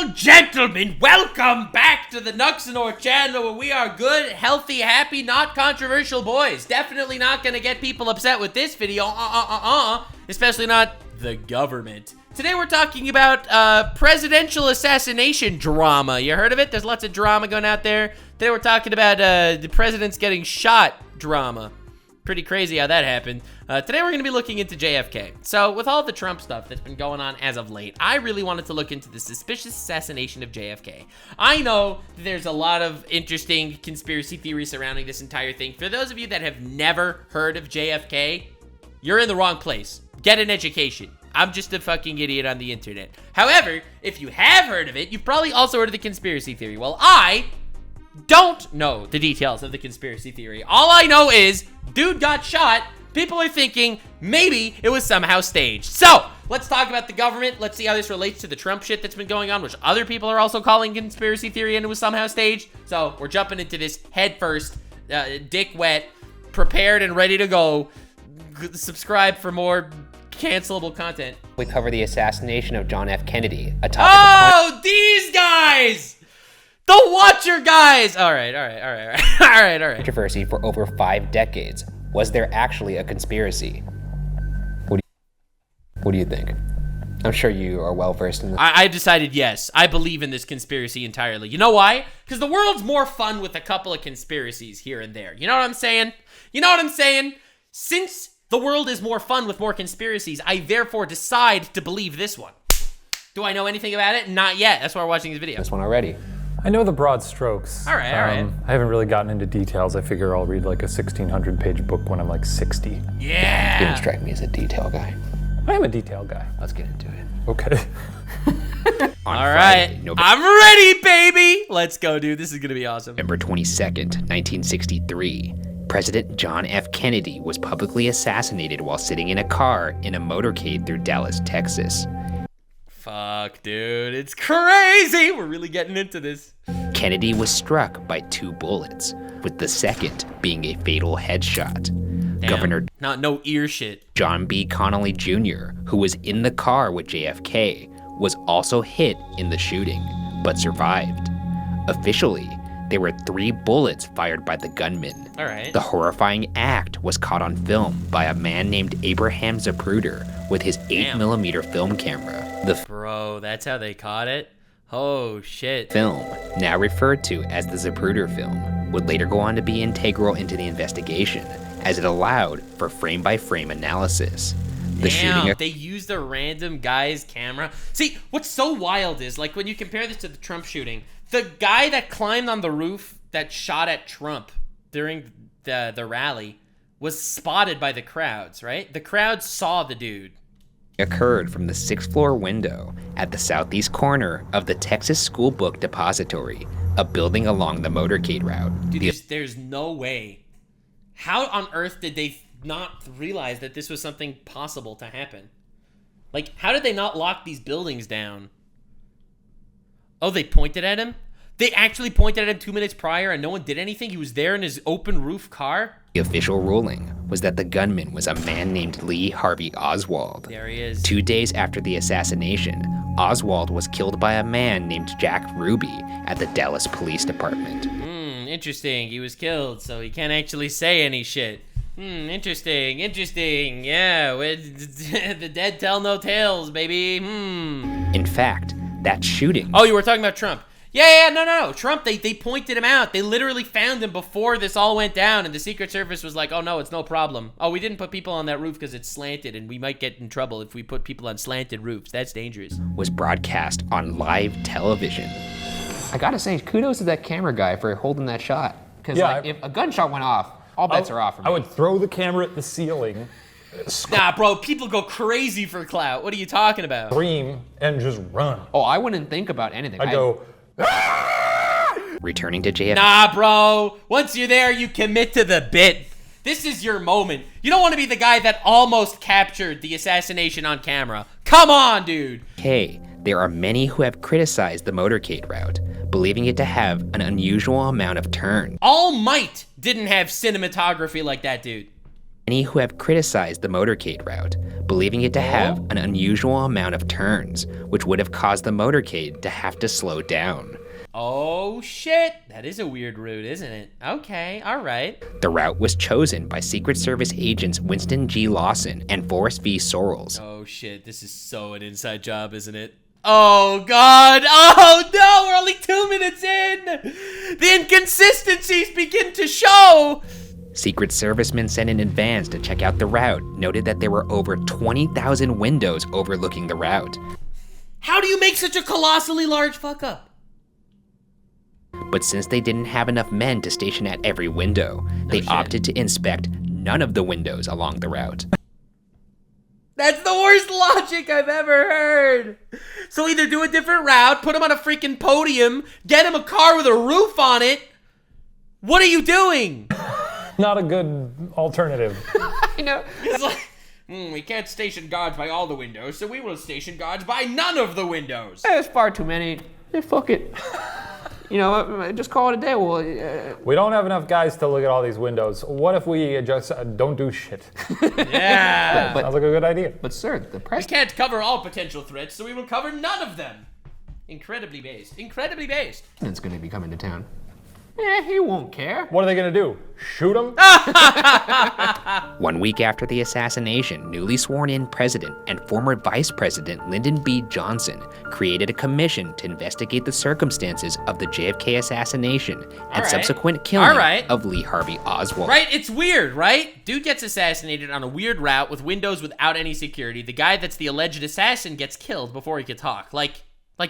and gentlemen, welcome back to the Nuxanor channel where we are good, healthy, happy, not controversial boys. Definitely not gonna get people upset with this video, especially not the government. Today we're talking about presidential assassination drama. You heard of it? There's lots of drama going out there. Today we're talking about the presidents getting shot drama. Pretty crazy how that happened. Today we're gonna be looking into JFK. So with all the Trump stuff that's been going on as of late, I really wanted to look into the suspicious assassination of JFK. I know there's a lot of interesting conspiracy theories surrounding this entire thing. For those of you that have never heard of JFK, you're in the wrong place. Get an education. I'm just a fucking idiot on the internet. However, if you have heard of it, you've probably also heard of the conspiracy theory. Well, I don't know the details of the conspiracy theory. All I know is, dude got shot. People are thinking maybe it was somehow staged. So, let's talk about the government. Let's see how this relates to the Trump shit that's been going on, which other people are also calling conspiracy theory and it was somehow staged. So, we're jumping into this head first, dick wet, prepared and ready to go. Subscribe for more cancelable content. We cover the assassination of John F. Kennedy, a topic of these guys! The Watcher guys! All right. controversy for over 5 decades. Was there actually a conspiracy? What do you think? I'm sure you are well versed in this. I decided yes. I believe in this conspiracy entirely. You know why? Because the world's more fun with a couple of conspiracies here and there. You know what I'm saying? Since the world is more fun with more conspiracies, I therefore decide to believe this one. Do I know anything about it? Not yet. That's why we're watching this video. This one already. I know the broad strokes. All right. I haven't really gotten into details. I figure I'll read like a 1,600-page book when I'm like 60. Yeah. You didn't strike me as a detail guy. I am a detail guy. Let's get into it. Okay. All right. I'm ready, baby. Let's go, dude. This is going to be awesome. November 22nd, 1963. President John F. Kennedy was publicly assassinated while sitting in a car in a motorcade through Dallas, Texas. Fuck, dude. It's crazy. We're really getting into this. Kennedy was struck by 2 bullets, with the second being a fatal headshot. Damn. Governor no ear shit. John B. Connally Jr., who was in the car with JFK, was also hit in the shooting, but survived. Officially, there were 3 bullets fired by the gunman. All right. The horrifying act was caught on film by a man named Abraham Zapruder with his 8mm film camera. Bro, that's how they caught it? Oh, shit. Film, now referred to as the Zapruder film, would later go on to be integral into the investigation, as it allowed for frame-by-frame analysis. They used a random guy's camera. See, what's so wild is, like, when you compare this to the Trump shooting, the guy that climbed on the roof that shot at Trump during the rally was spotted by the crowds, right? The crowd saw the dude. Occurred from the 6th floor window at the southeast corner of the Texas School Book Depository, a building along the motorcade route. Dude, there's no way. How on earth did they not realize that this was something possible to happen? Like, how did they not lock these buildings down? Oh, they pointed at him? They actually pointed at him 2 minutes prior and no one did anything? He was there in his open roof car? The official ruling was that the gunman was a man named Lee Harvey Oswald. There he is. 2 days after the assassination, Oswald was killed by a man named Jack Ruby at the Dallas Police Department. Interesting. He was killed, so he can't actually say any shit. Interesting. Yeah, the dead tell no tales, baby. In fact, that shooting... Oh, you were talking about Trump. Yeah, no. Trump, they pointed him out. They literally found him before this all went down, and the Secret Service was like, oh, no, it's no problem. Oh, we didn't put people on that roof because it's slanted, and we might get in trouble if we put people on slanted roofs. That's dangerous. Was broadcast on live television. I gotta say, kudos to that camera guy for holding that shot. Because if a gunshot went off, all bets are off for me. I would throw the camera at the ceiling. Nah, bro, people go crazy for clout. What are you talking about? Scream and just run. Oh, I wouldn't think about anything. I'd go... Returning to JFK. Nah, bro. Once you're there, you commit to the bit. This is your moment. You don't want to be the guy that almost captured the assassination on camera. Come on, dude. Hey, there are many who have criticized the motorcade route, believing it to have an unusual amount of turn. All Might didn't have cinematography like that, dude. Many who have criticized the motorcade route, believing it to have an unusual amount of turns, which would have caused the motorcade to have to slow down. Oh shit, that is a weird route, isn't it? Okay, all right. The route was chosen by Secret Service agents Winston G. Lawson and Forrest V. Sorrells. Oh shit, this is so an inside job, isn't it? Oh god, oh no, we're only 2 minutes in! The inconsistencies begin to show! Secret Servicemen sent in advance to check out the route noted that there were over 20,000 windows overlooking the route. How do you make such a colossally large fuck up? But since they didn't have enough men to station at every window, they opted to inspect none of the windows along the route. That's the worst logic I've ever heard. So either do a different route, put him on a freaking podium, get him a car with a roof on it. What are you doing? Not a good alternative. I know. It's like, we can't station guards by all the windows, so we will station guards by none of the windows. There's far too many. Fuck it. You know, just call it a day. Well, We don't have enough guys to look at all these windows. What if we just don't do shit? Yeah. Sounds like a good idea. but sir, the We press. can't cover all potential threats, so we will cover none of them. Incredibly based. Incredibly based. President's going to be coming to town. He won't care. What are they gonna do? Shoot him? 1 week after the assassination, newly sworn-in president and former vice president Lyndon B Johnson created a commission to investigate the circumstances of the JFK assassination and subsequent killing of Lee Harvey Oswald. Right? It's weird, right? Dude gets assassinated on a weird route with windows without any security. The guy that's the alleged assassin gets killed before he could talk. Like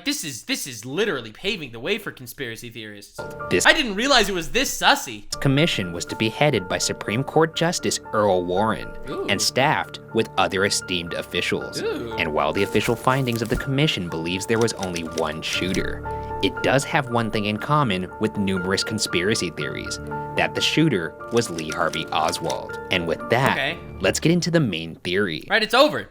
this is literally paving the way for conspiracy theorists. I didn't realize it was this sussy. This commission was to be headed by Supreme Court Justice Earl Warren and staffed with other esteemed officials. And while the official findings of the commission believes there was only one shooter, it does have one thing in common with numerous conspiracy theories, that the shooter was Lee Harvey Oswald. And with that, let's get into the main theory. Right, it's over.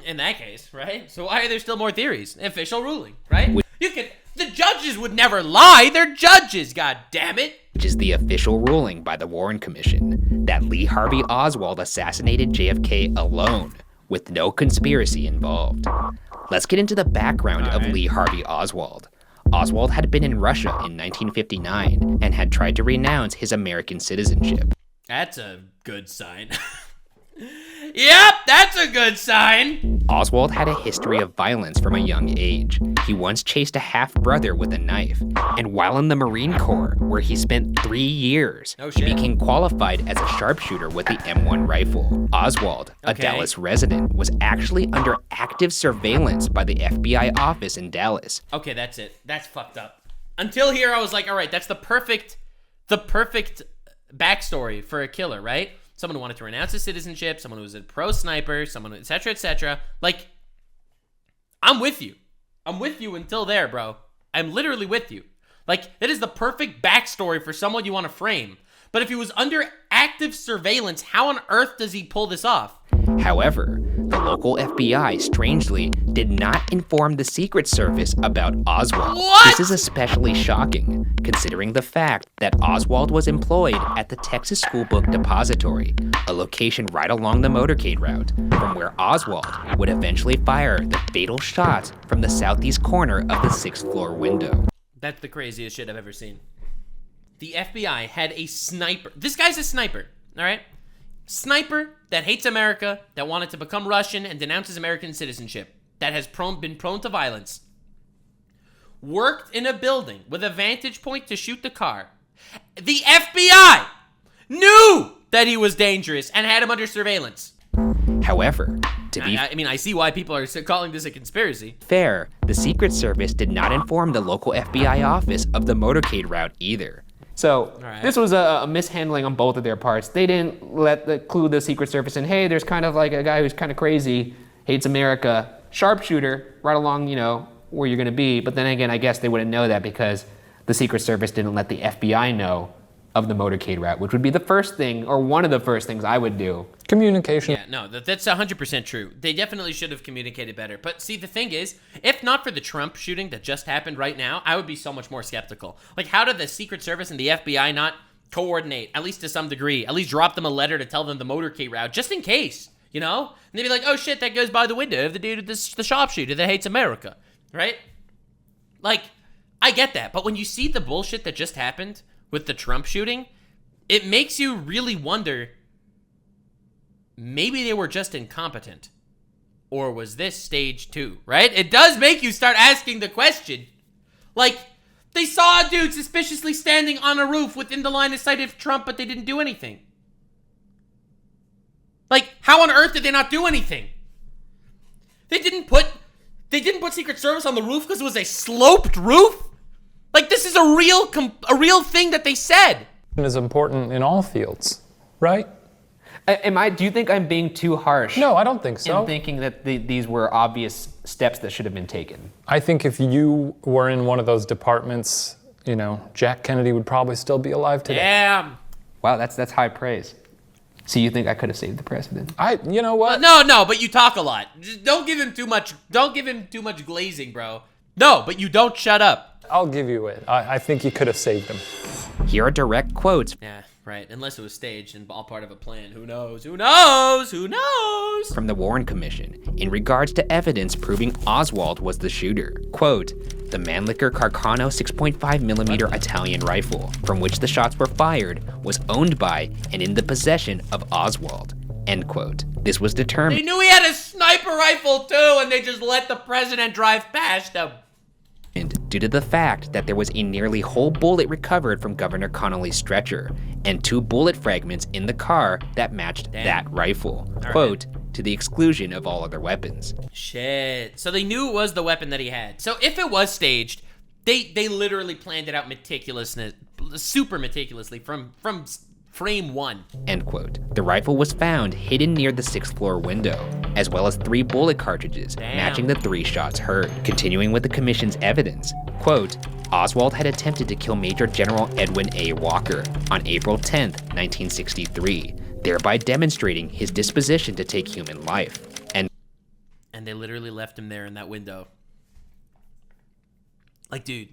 In that case, right? So why are there still more theories? Official ruling, right? The judges would never lie. They're judges, god damn it. Which is the official ruling by the Warren Commission, that Lee Harvey Oswald assassinated JFK alone, with no conspiracy involved. Let's get into the background of Lee Harvey Oswald. Oswald had been in Russia in 1959 and had tried to renounce his American citizenship. That's a good sign. Yep, that's a good sign. Oswald had a history of violence from a young age. He once chased a half-brother with a knife, and while in the Marine Corps, where he spent 3 years, he became qualified as a sharpshooter with the M1 rifle. Oswald, a Dallas resident, was actually under active surveillance by the FBI office in Dallas. Okay, that's it. That's fucked up. Until here, I was like, all right, that's the perfect backstory for a killer, right? Someone who wanted to renounce his citizenship, someone who was a pro sniper, someone, etc., etc. Like, I'm with you. I'm with you until there, bro. I'm literally with you. Like, that is the perfect backstory for someone you want to frame. But if he was under active surveillance, how on earth does he pull this off? However, the local FBI, strangely, did not inform the Secret Service about Oswald. What? This is especially shocking, considering the fact that Oswald was employed at the Texas School Book Depository, a location right along the motorcade route, from where Oswald would eventually fire the fatal shot from the southeast corner of the 6th floor window. That's the craziest shit I've ever seen. The FBI had a sniper. This guy's a sniper, all right? Sniper that hates America, that wanted to become Russian and denounces American citizenship, that has been prone to violence, worked in a building with a vantage point to shoot the car. The FBI knew that he was dangerous and had him under surveillance. However, I see why people are calling this a conspiracy. Fair, the Secret Service did not inform the local FBI office of the motorcade route either. So this was a mishandling on both of their parts. They didn't clue the Secret Service in, hey, there's kind of like a guy who's kind of crazy, hates America, sharpshooter, right along, where you're going to be. But then again, I guess they wouldn't know that because the Secret Service didn't let the FBI know of the motorcade route, which would be the first thing, or one of the first things I would do. Communication. Yeah, no, that's 100% true. They definitely should have communicated better. But see, the thing is, if not for the Trump shooting that just happened right now, I would be so much more skeptical. Like, how did the Secret Service and the FBI not coordinate, at least to some degree. At least drop them a letter to tell them the motorcade route, just in case, you know? And they'd be like, oh shit, that goes by the window of the dude, the sharpshooter that hates America, right? Like, I get that, but when you see the bullshit that just happened with the Trump shooting, it makes you really wonder, maybe they were just incompetent. Or was this stage 2, right? It does make you start asking the question. Like, they saw a dude suspiciously standing on a roof within the line of sight of Trump, but they didn't do anything. Like, how on earth did they not do anything? They didn't put Secret Service on the roof because it was a sloped roof? Like, this is a real thing that they said. It is important in all fields, right? Do you think I'm being too harsh? No, I don't think so. In thinking that these were obvious steps that should have been taken. I think if you were in one of those departments, you know, Jack Kennedy would probably still be alive today. Damn. Wow, that's high praise. So you think I could have saved the president? You know what? No, but you talk a lot. Just don't give him too much glazing, bro. No, but you don't shut up. I'll give you it. I think you could have saved him. Here are direct quotes Yeah, right. Unless it was staged and all part of a plan. Who knows? Who knows? Who knows? from the Warren Commission in regards to evidence proving Oswald was the shooter. Quote, the Mannlicher Carcano 6.5mm Italian rifle, from which the shots were fired, was owned by and in the possession of Oswald. End quote. This was determined. They knew he had a sniper rifle too, and they just let the president drive past him. Due to the fact that there was a nearly whole bullet recovered from Governor Connolly's stretcher, and 2 bullet fragments in the car that matched that rifle. Quote, to the exclusion of all other weapons. Shit. So they knew it was the weapon that he had. So if it was staged, they literally planned it out super meticulously from frame 1. End quote. The rifle was found hidden near the 6th floor window, as well as 3 bullet cartridges, matching the 3 shots heard. Continuing with the commission's evidence, quote, Oswald had attempted to kill Major General Edwin A. Walker on April 10th, 1963, thereby demonstrating his disposition to take human life. And they literally left him there in that window. Like, dude,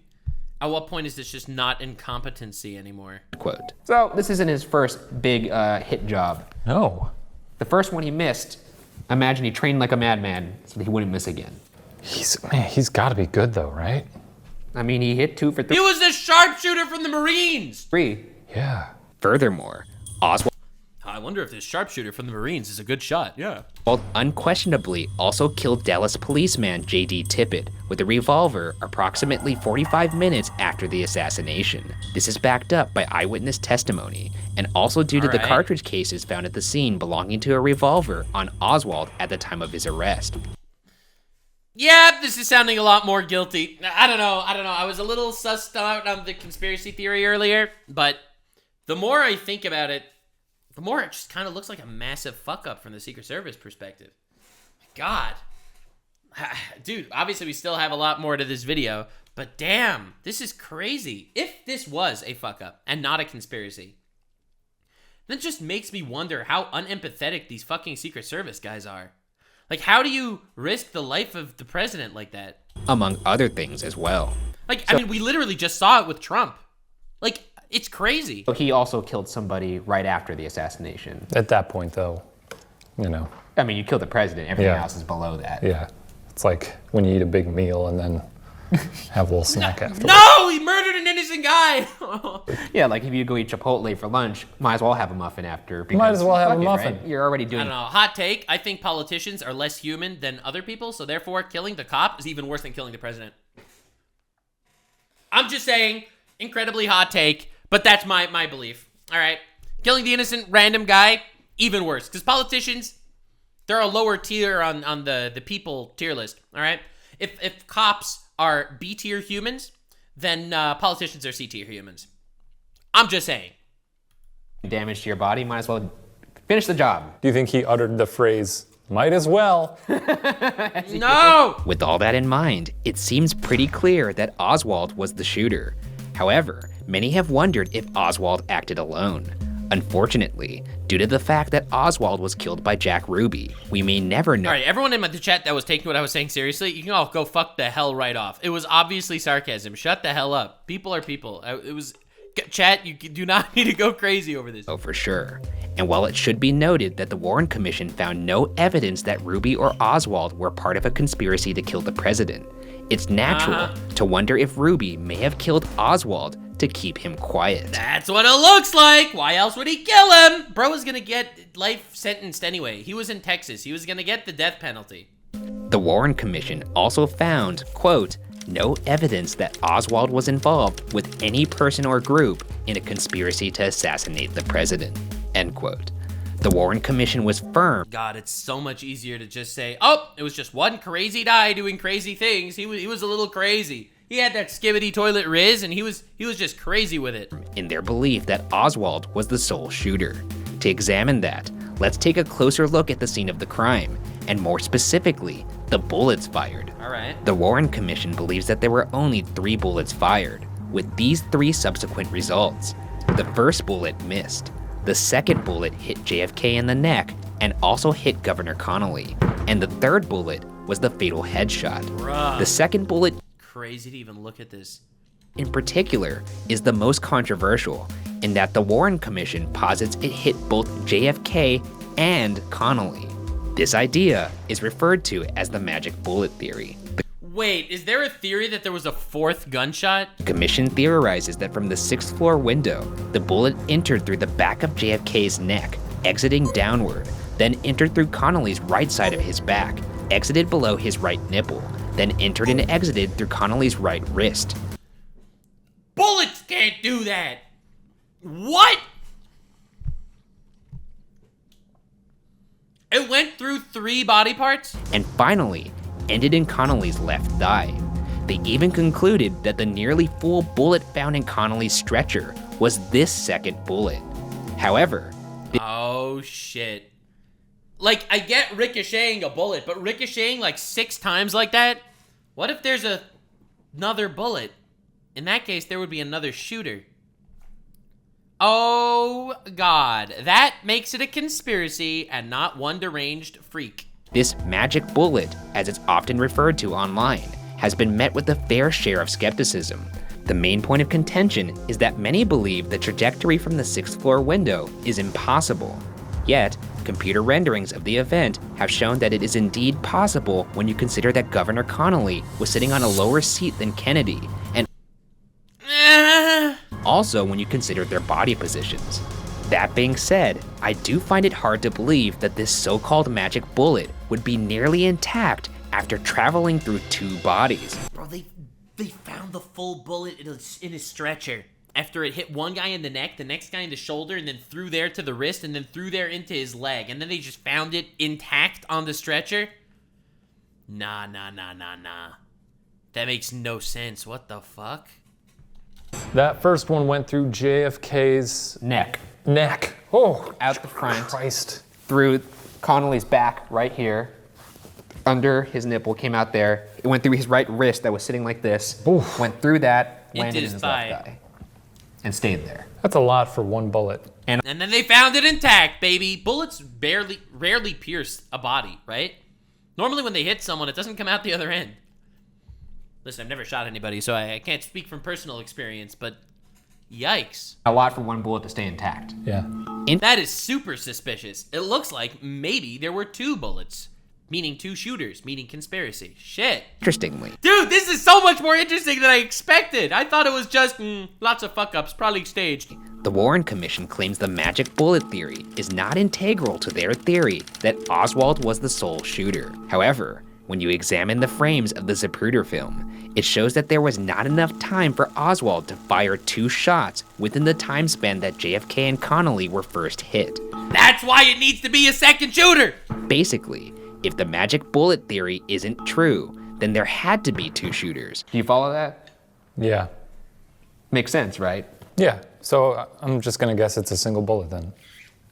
at what point is this just not incompetency anymore? quote. So this isn't his first big hit job. No. The first one he missed, imagine he trained like a madman so that he wouldn't miss again. He's got to be good though, right? I mean, he hit 2 for 3. He was the sharpshooter from the Marines! Yeah. Furthermore, Oswald I wonder if this sharpshooter from the Marines is a good shot. Yeah. unquestionably also killed Dallas policeman J.D. Tippit with a revolver approximately 45 minutes after the assassination. This is backed up by eyewitness testimony, and also due to the cartridge cases found at the scene belonging to a revolver on Oswald at the time of his arrest. Yeah, this is sounding a lot more guilty. I don't know. I was a little sussed out on the conspiracy theory earlier, but the more I think about it, the more it just kind of looks like a massive fuck up from the Secret Service perspective. God. Dude, obviously we still have a lot more to this video, but damn, this is crazy. If this was a fuck up and not a conspiracy, that just makes me wonder how unempathetic these fucking Secret Service guys are. Like, how do you risk the life of the president like that? Among other things as well. Like, I mean, we literally just saw it with Trump. Like, it's crazy. So he also killed somebody right after the assassination. At that point though, you know. I mean, you killed the president, everything else is below that. Yeah. It's like when you eat a big meal and then have a little snack afterwards. No, he murdered an innocent guy. Yeah, like if you go eat Chipotle for lunch, might as well have a muffin after. Because Might as well have a fuck it, muffin. right? You're already I doing don't know. Hot take. I think politicians are less human than other people, so therefore killing the cop is even worse than killing the president. I'm just saying, incredibly hot take, but that's my belief. All right. Killing the innocent random guy, even worse. Because politicians, they're a lower tier on the people tier list. All right. If cops are B tier humans, then politicians are C tier humans. I'm just saying. damage to your body, might as well finish the job. Do you think he uttered the phrase, might as well? No! With all that in mind, it seems pretty clear that Oswald was the shooter. However, many have wondered if Oswald acted alone. Unfortunately, due to the fact that Oswald was killed by Jack Ruby, we may never know. All right, everyone in the chat that was taking what I was saying seriously, you can all go fuck the hell right off. It was obviously sarcasm. Shut the hell up. People are people. Chat, you do not need to go crazy over this. Oh, for sure. And while it should be noted that the Warren Commission found no evidence that Ruby or Oswald were part of a conspiracy to kill the president, it's natural to wonder if Ruby may have killed Oswald to keep him quiet. That's what it looks like. Why else would he kill him? Bro was gonna get life sentenced anyway. He was in Texas. He was gonna get the death penalty. The Warren Commission also found, quote, no evidence that Oswald was involved with any person or group in a conspiracy to assassinate the president, end quote. The Warren Commission was firm. God, it's so much easier to just say, oh, it was just one crazy guy doing crazy things. He was a little crazy. He had that skibbity toilet riz, and he was just crazy with it. In their belief that Oswald was the sole shooter. To examine that, let's take a closer look at the scene of the crime, and more specifically, the bullets fired. All right. The Warren Commission believes that there were only 3 bullets fired, with these 3 subsequent results. The first bullet missed. The second bullet hit JFK in the neck and also hit Governor Connolly. And the third bullet was the fatal headshot. Bruh. The second bullet, Crazy to even look at this. in particular, is the most controversial in that the Warren Commission posits it hit both JFK and Connolly. This idea is referred to as the magic bullet theory. Wait, is there a theory that there was a 4th gunshot? The commission theorizes that from the 6th floor window, the bullet entered through the back of JFK's neck, exiting downward, then entered through Connolly's right side of his back, exited below his right nipple, then entered and exited through Connolly's right wrist. Bullets can't do that! What? It went through 3 body parts? And finally, ended in Connolly's left thigh. They even concluded that the nearly full bullet found in Connolly's stretcher was this second bullet. However, Oh shit. Like, I get ricocheting a bullet, but ricocheting like 6 times like that? What if there's another bullet? In that case, there would be another shooter. Oh God, that makes it a conspiracy and not one deranged freak. this magic bullet, as it's often referred to online, has been met with a fair share of skepticism. The main point of contention is that many believe the trajectory from the 6th floor window is impossible. Yet, computer renderings of the event have shown that it is indeed possible when you consider that Governor Connolly was sitting on a lower seat than Kennedy, and also when you consider their body positions. That being said, I do find it hard to believe that this so-called magic bullet would be nearly intact after traveling through 2 bodies. Bro, they found the full bullet in his stretcher. After it hit one guy in the neck, the next guy in the shoulder, and then through there to the wrist, and then through there into his leg. And then they just found it intact on the stretcher? Nah. That makes no sense. What the fuck? That first one went through JFK's Neck. neck. Oh, Out the front. Christ. Through Connolly's back right here. Under his nipple, came out there. It went through his right wrist that was sitting like this. Oof. Went through that, Into landed his in his thigh. left thigh. And stayed there. That's a lot for one bullet. And then they found it intact, baby. Bullets rarely pierce a body, right? Normally when they hit someone, it doesn't come out the other end. Listen, I've never shot anybody, so I can't speak from personal experience, but yikes. A lot for one bullet to stay intact. Yeah. That is super suspicious. It looks like maybe there were 2 bullets, meaning 2 shooters, meaning conspiracy. Shit. Interestingly, Dude, this is so much more interesting than I expected. I thought it was just lots of fuck-ups, probably staged. the Warren Commission claims the magic bullet theory is not integral to their theory that Oswald was the sole shooter. However, when you examine the frames of the Zapruder film, it shows that there was not enough time for Oswald to fire 2 shots within the time span that JFK and Connolly were first hit. That's why it needs to be a second shooter. Basically, if the magic bullet theory isn't true, then there had to be 2 shooters. Do you follow that? Yeah. Makes sense, right? Yeah. So I'm just going to guess it's a single bullet then.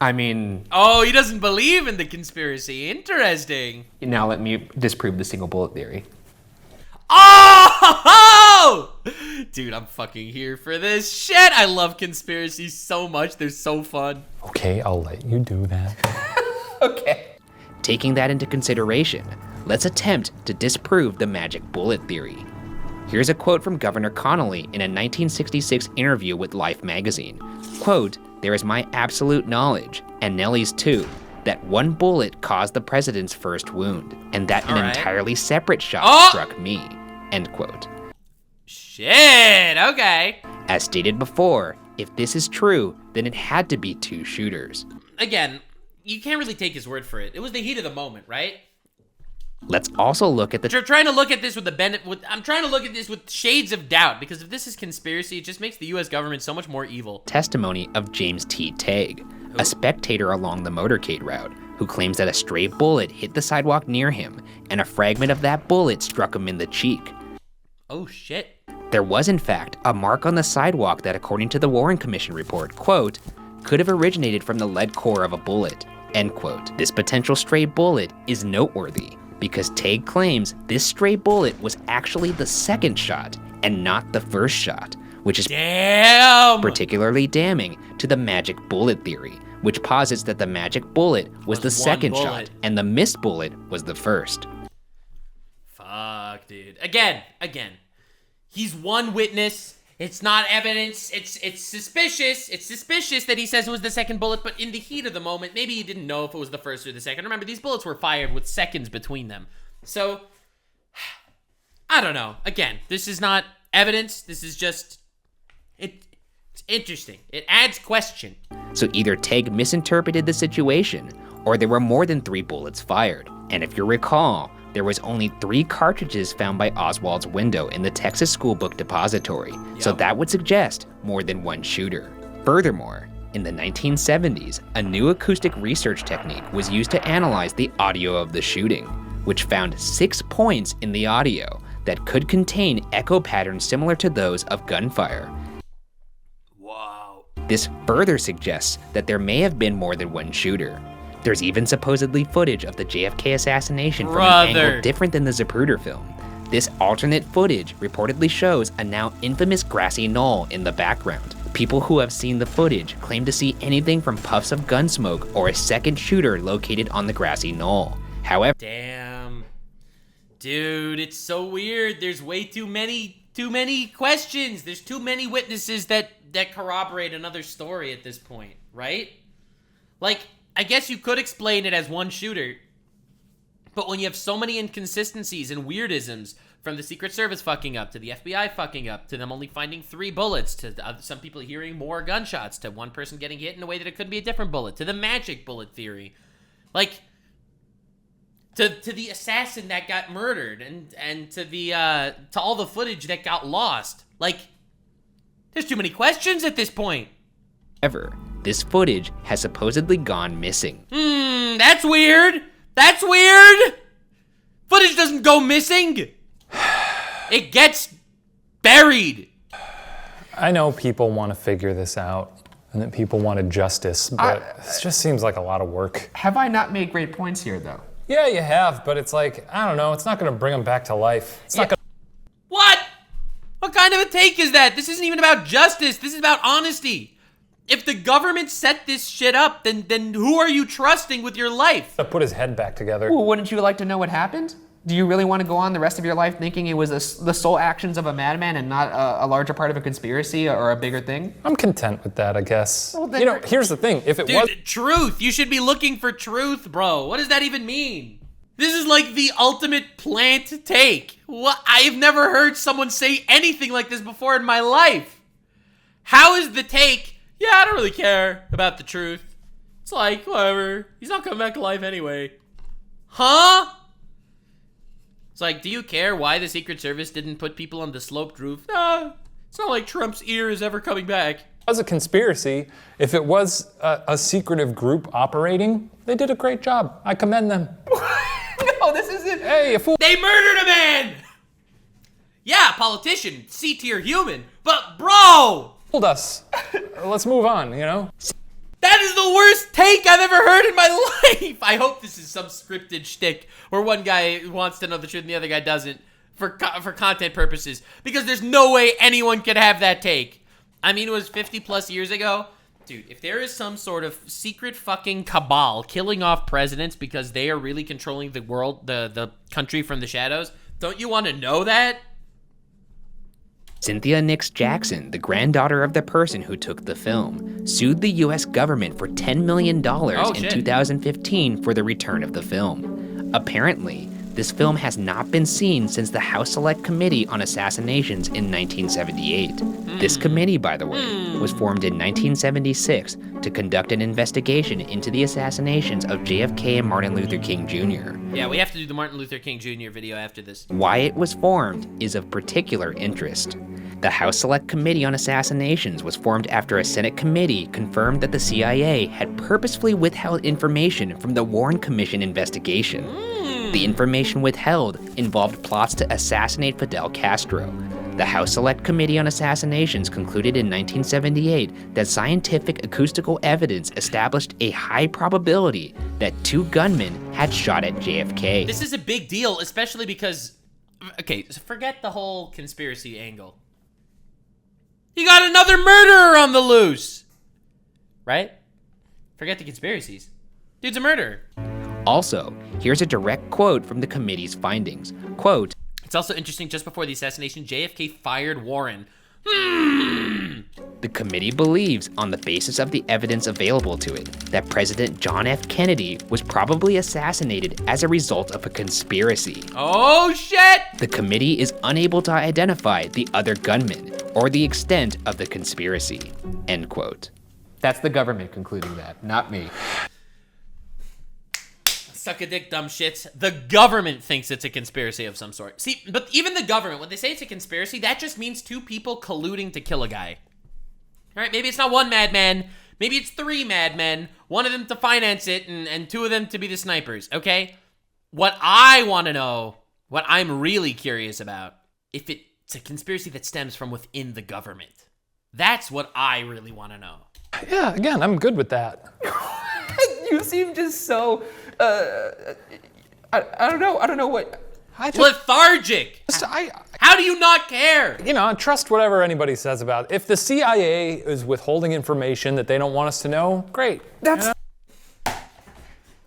I mean, Oh, he doesn't believe in the conspiracy. Interesting. now let me disprove the single bullet theory. Oh! Dude, I'm fucking here for this shit. I love conspiracies so much. They're so fun. Okay, I'll let you do that. Okay. Taking that into consideration, let's attempt to disprove the magic bullet theory. Here's a quote from Governor Connolly in a 1966 interview with Life magazine. Quote, "There is my absolute knowledge, and Nellie's too, that one bullet caused the president's first wound, and that an entirely separate shot struck me." End quote. Shit, okay. As stated before, if this is true, then it had to be 2 shooters. Again, you can't really take his word for it. It was the heat of the moment, right? Let's also look at the You're trying to look at this with I'm trying to look at this with shades of doubt, because if this is conspiracy, it just makes the US government so much more evil. testimony of James T. Tague, a spectator along the motorcade route, who claims that a stray bullet hit the sidewalk near him, and a fragment of that bullet struck him in the cheek. Oh shit. There was, in fact, a mark on the sidewalk that, according to the Warren Commission report, quote, could have originated from the lead core of a bullet, end quote. This potential stray bullet is noteworthy because Tague claims this stray bullet was actually the second shot and not the first shot, which is particularly damning to the magic bullet theory, which posits that the magic bullet was the second shot and the missed bullet was the first. Fuck, dude. Again. He's one witness. It's not evidence. It's suspicious. It's suspicious that he says it was the second bullet, but in the heat of the moment, maybe he didn't know if it was the first or the second. Remember, these bullets were fired with seconds between them. So, I don't know. Again, this is not evidence. This is just... It's interesting. It adds question. So either Tague misinterpreted the situation, or there were more than 3 bullets fired. And if you recall, there was only 3 cartridges found by Oswald's window in the Texas School Book Depository, so that would suggest more than one shooter. Furthermore, in the 1970s, a new acoustic research technique was used to analyze the audio of the shooting, which found 6 points in the audio that could contain echo patterns similar to those of gunfire. Wow. This further suggests that there may have been more than one shooter. There's even supposedly footage of the JFK assassination from an angle different than the Zapruder film. This alternate footage reportedly shows a now infamous grassy knoll in the background. People who have seen the footage claim to see anything from puffs of gun smoke or a second shooter located on the grassy knoll. However, damn. Dude, it's so weird. There's way too many questions. There's too many witnesses that corroborate another story at this point, right? Like, I guess you could explain it as one shooter, but when you have so many inconsistencies and weirdisms, from the Secret Service fucking up, to the FBI fucking up, to them only finding 3 bullets, to some people hearing more gunshots, to one person getting hit in a way that it could be a different bullet, to the magic bullet theory, like, to the assassin that got murdered, and to all the footage that got lost. Like, there's too many questions at this point. However, this footage has supposedly gone missing. That's weird. That's weird. Footage doesn't go missing. It gets buried. I know people want to figure this out and that people wanted justice, but it just seems like a lot of work. Have I not made great points here, though? Yeah, you have, but it's like, I don't know, it's not going to bring them back to life. It's not going to... What? What kind of a take is that? This isn't even about justice. This is about honesty. If the government set this shit up, then who are you trusting with your life? Put his head back together. Well, wouldn't you like to know what happened? Do you really want to go on the rest of your life thinking it was the sole actions of a madman and not a larger part of a conspiracy or a bigger thing? I'm content with that, I guess. Well, then here's the thing. If it was... Truth. You should be looking for truth, bro. What does that even mean? This is like the ultimate plant take. What? I've never heard someone say anything like this before in my life. How is the take... Yeah, I don't really care about the truth. It's like, whatever. He's not coming back to life anyway. Huh? It's like, do you care why the Secret Service didn't put people on the sloped roof? No, it's not like Trump's ear is ever coming back. It was a conspiracy. If it was a secretive group operating, they did a great job. I commend them. No, this isn't... Hey, a fool... They murdered a man! Yeah, politician, C-tier human, but bro! Told us. Let's move on, you know? That is the worst take I've ever heard in my life. I hope this is some scripted shtick where one guy wants to know the truth and the other guy doesn't for content purposes, because there's no way anyone could have that take. I mean, it was 50 plus years ago. Dude, if there is some sort of secret fucking cabal killing off presidents because they are really controlling the world, the country from the shadows, don't you want to know that? Cynthia Nix Jackson, the granddaughter of the person who took the film, sued the US government for $10 million in 2015 for the return of the film. Apparently, this film has not been seen since the House Select Committee on Assassinations in 1978. This committee, by the way, was formed in 1976 to conduct an investigation into the assassinations of JFK and Martin Luther King Jr. Yeah, we have to do the Martin Luther King Jr. video after this. Why it was formed is of particular interest. The House Select Committee on Assassinations was formed after a Senate committee confirmed that the CIA had purposefully withheld information from the Warren Commission investigation. The information withheld involved plots to assassinate Fidel Castro. The House Select Committee on Assassinations concluded in 1978 that scientific acoustical evidence established a high probability that 2 gunmen had shot at JFK. This is a big deal, especially because, okay, so forget the whole conspiracy angle. You got another murderer on the loose, right? Forget the conspiracies. Dude's a murderer. Also, here's a direct quote from the committee's findings. Quote, "It's also interesting, just before the assassination, JFK fired Warren." The committee believes, on the basis of the evidence available to it, that President John F. Kennedy was probably assassinated as a result of a conspiracy. Oh shit! The committee is unable to identify the other gunmen or the extent of the conspiracy. End quote. That's the government concluding that, not me. Suck a dick, dumb shits. The government thinks it's a conspiracy of some sort. See, but even the government, when they say it's a conspiracy, that just means 2 people colluding to kill a guy. All right, maybe it's not 1 madman, maybe it's 3 madmen, 1 of them to finance it and 2 of them to be the snipers, okay? What I want to know, what I'm really curious about, if it's a conspiracy that stems from within the government. That's what I really want to know. Yeah, again, I'm good with that. You seem just so, I don't know what. Lethargic! How do you not care? You know, I trust whatever anybody says about it. If the CIA is withholding information that they don't want us to know, great. That's...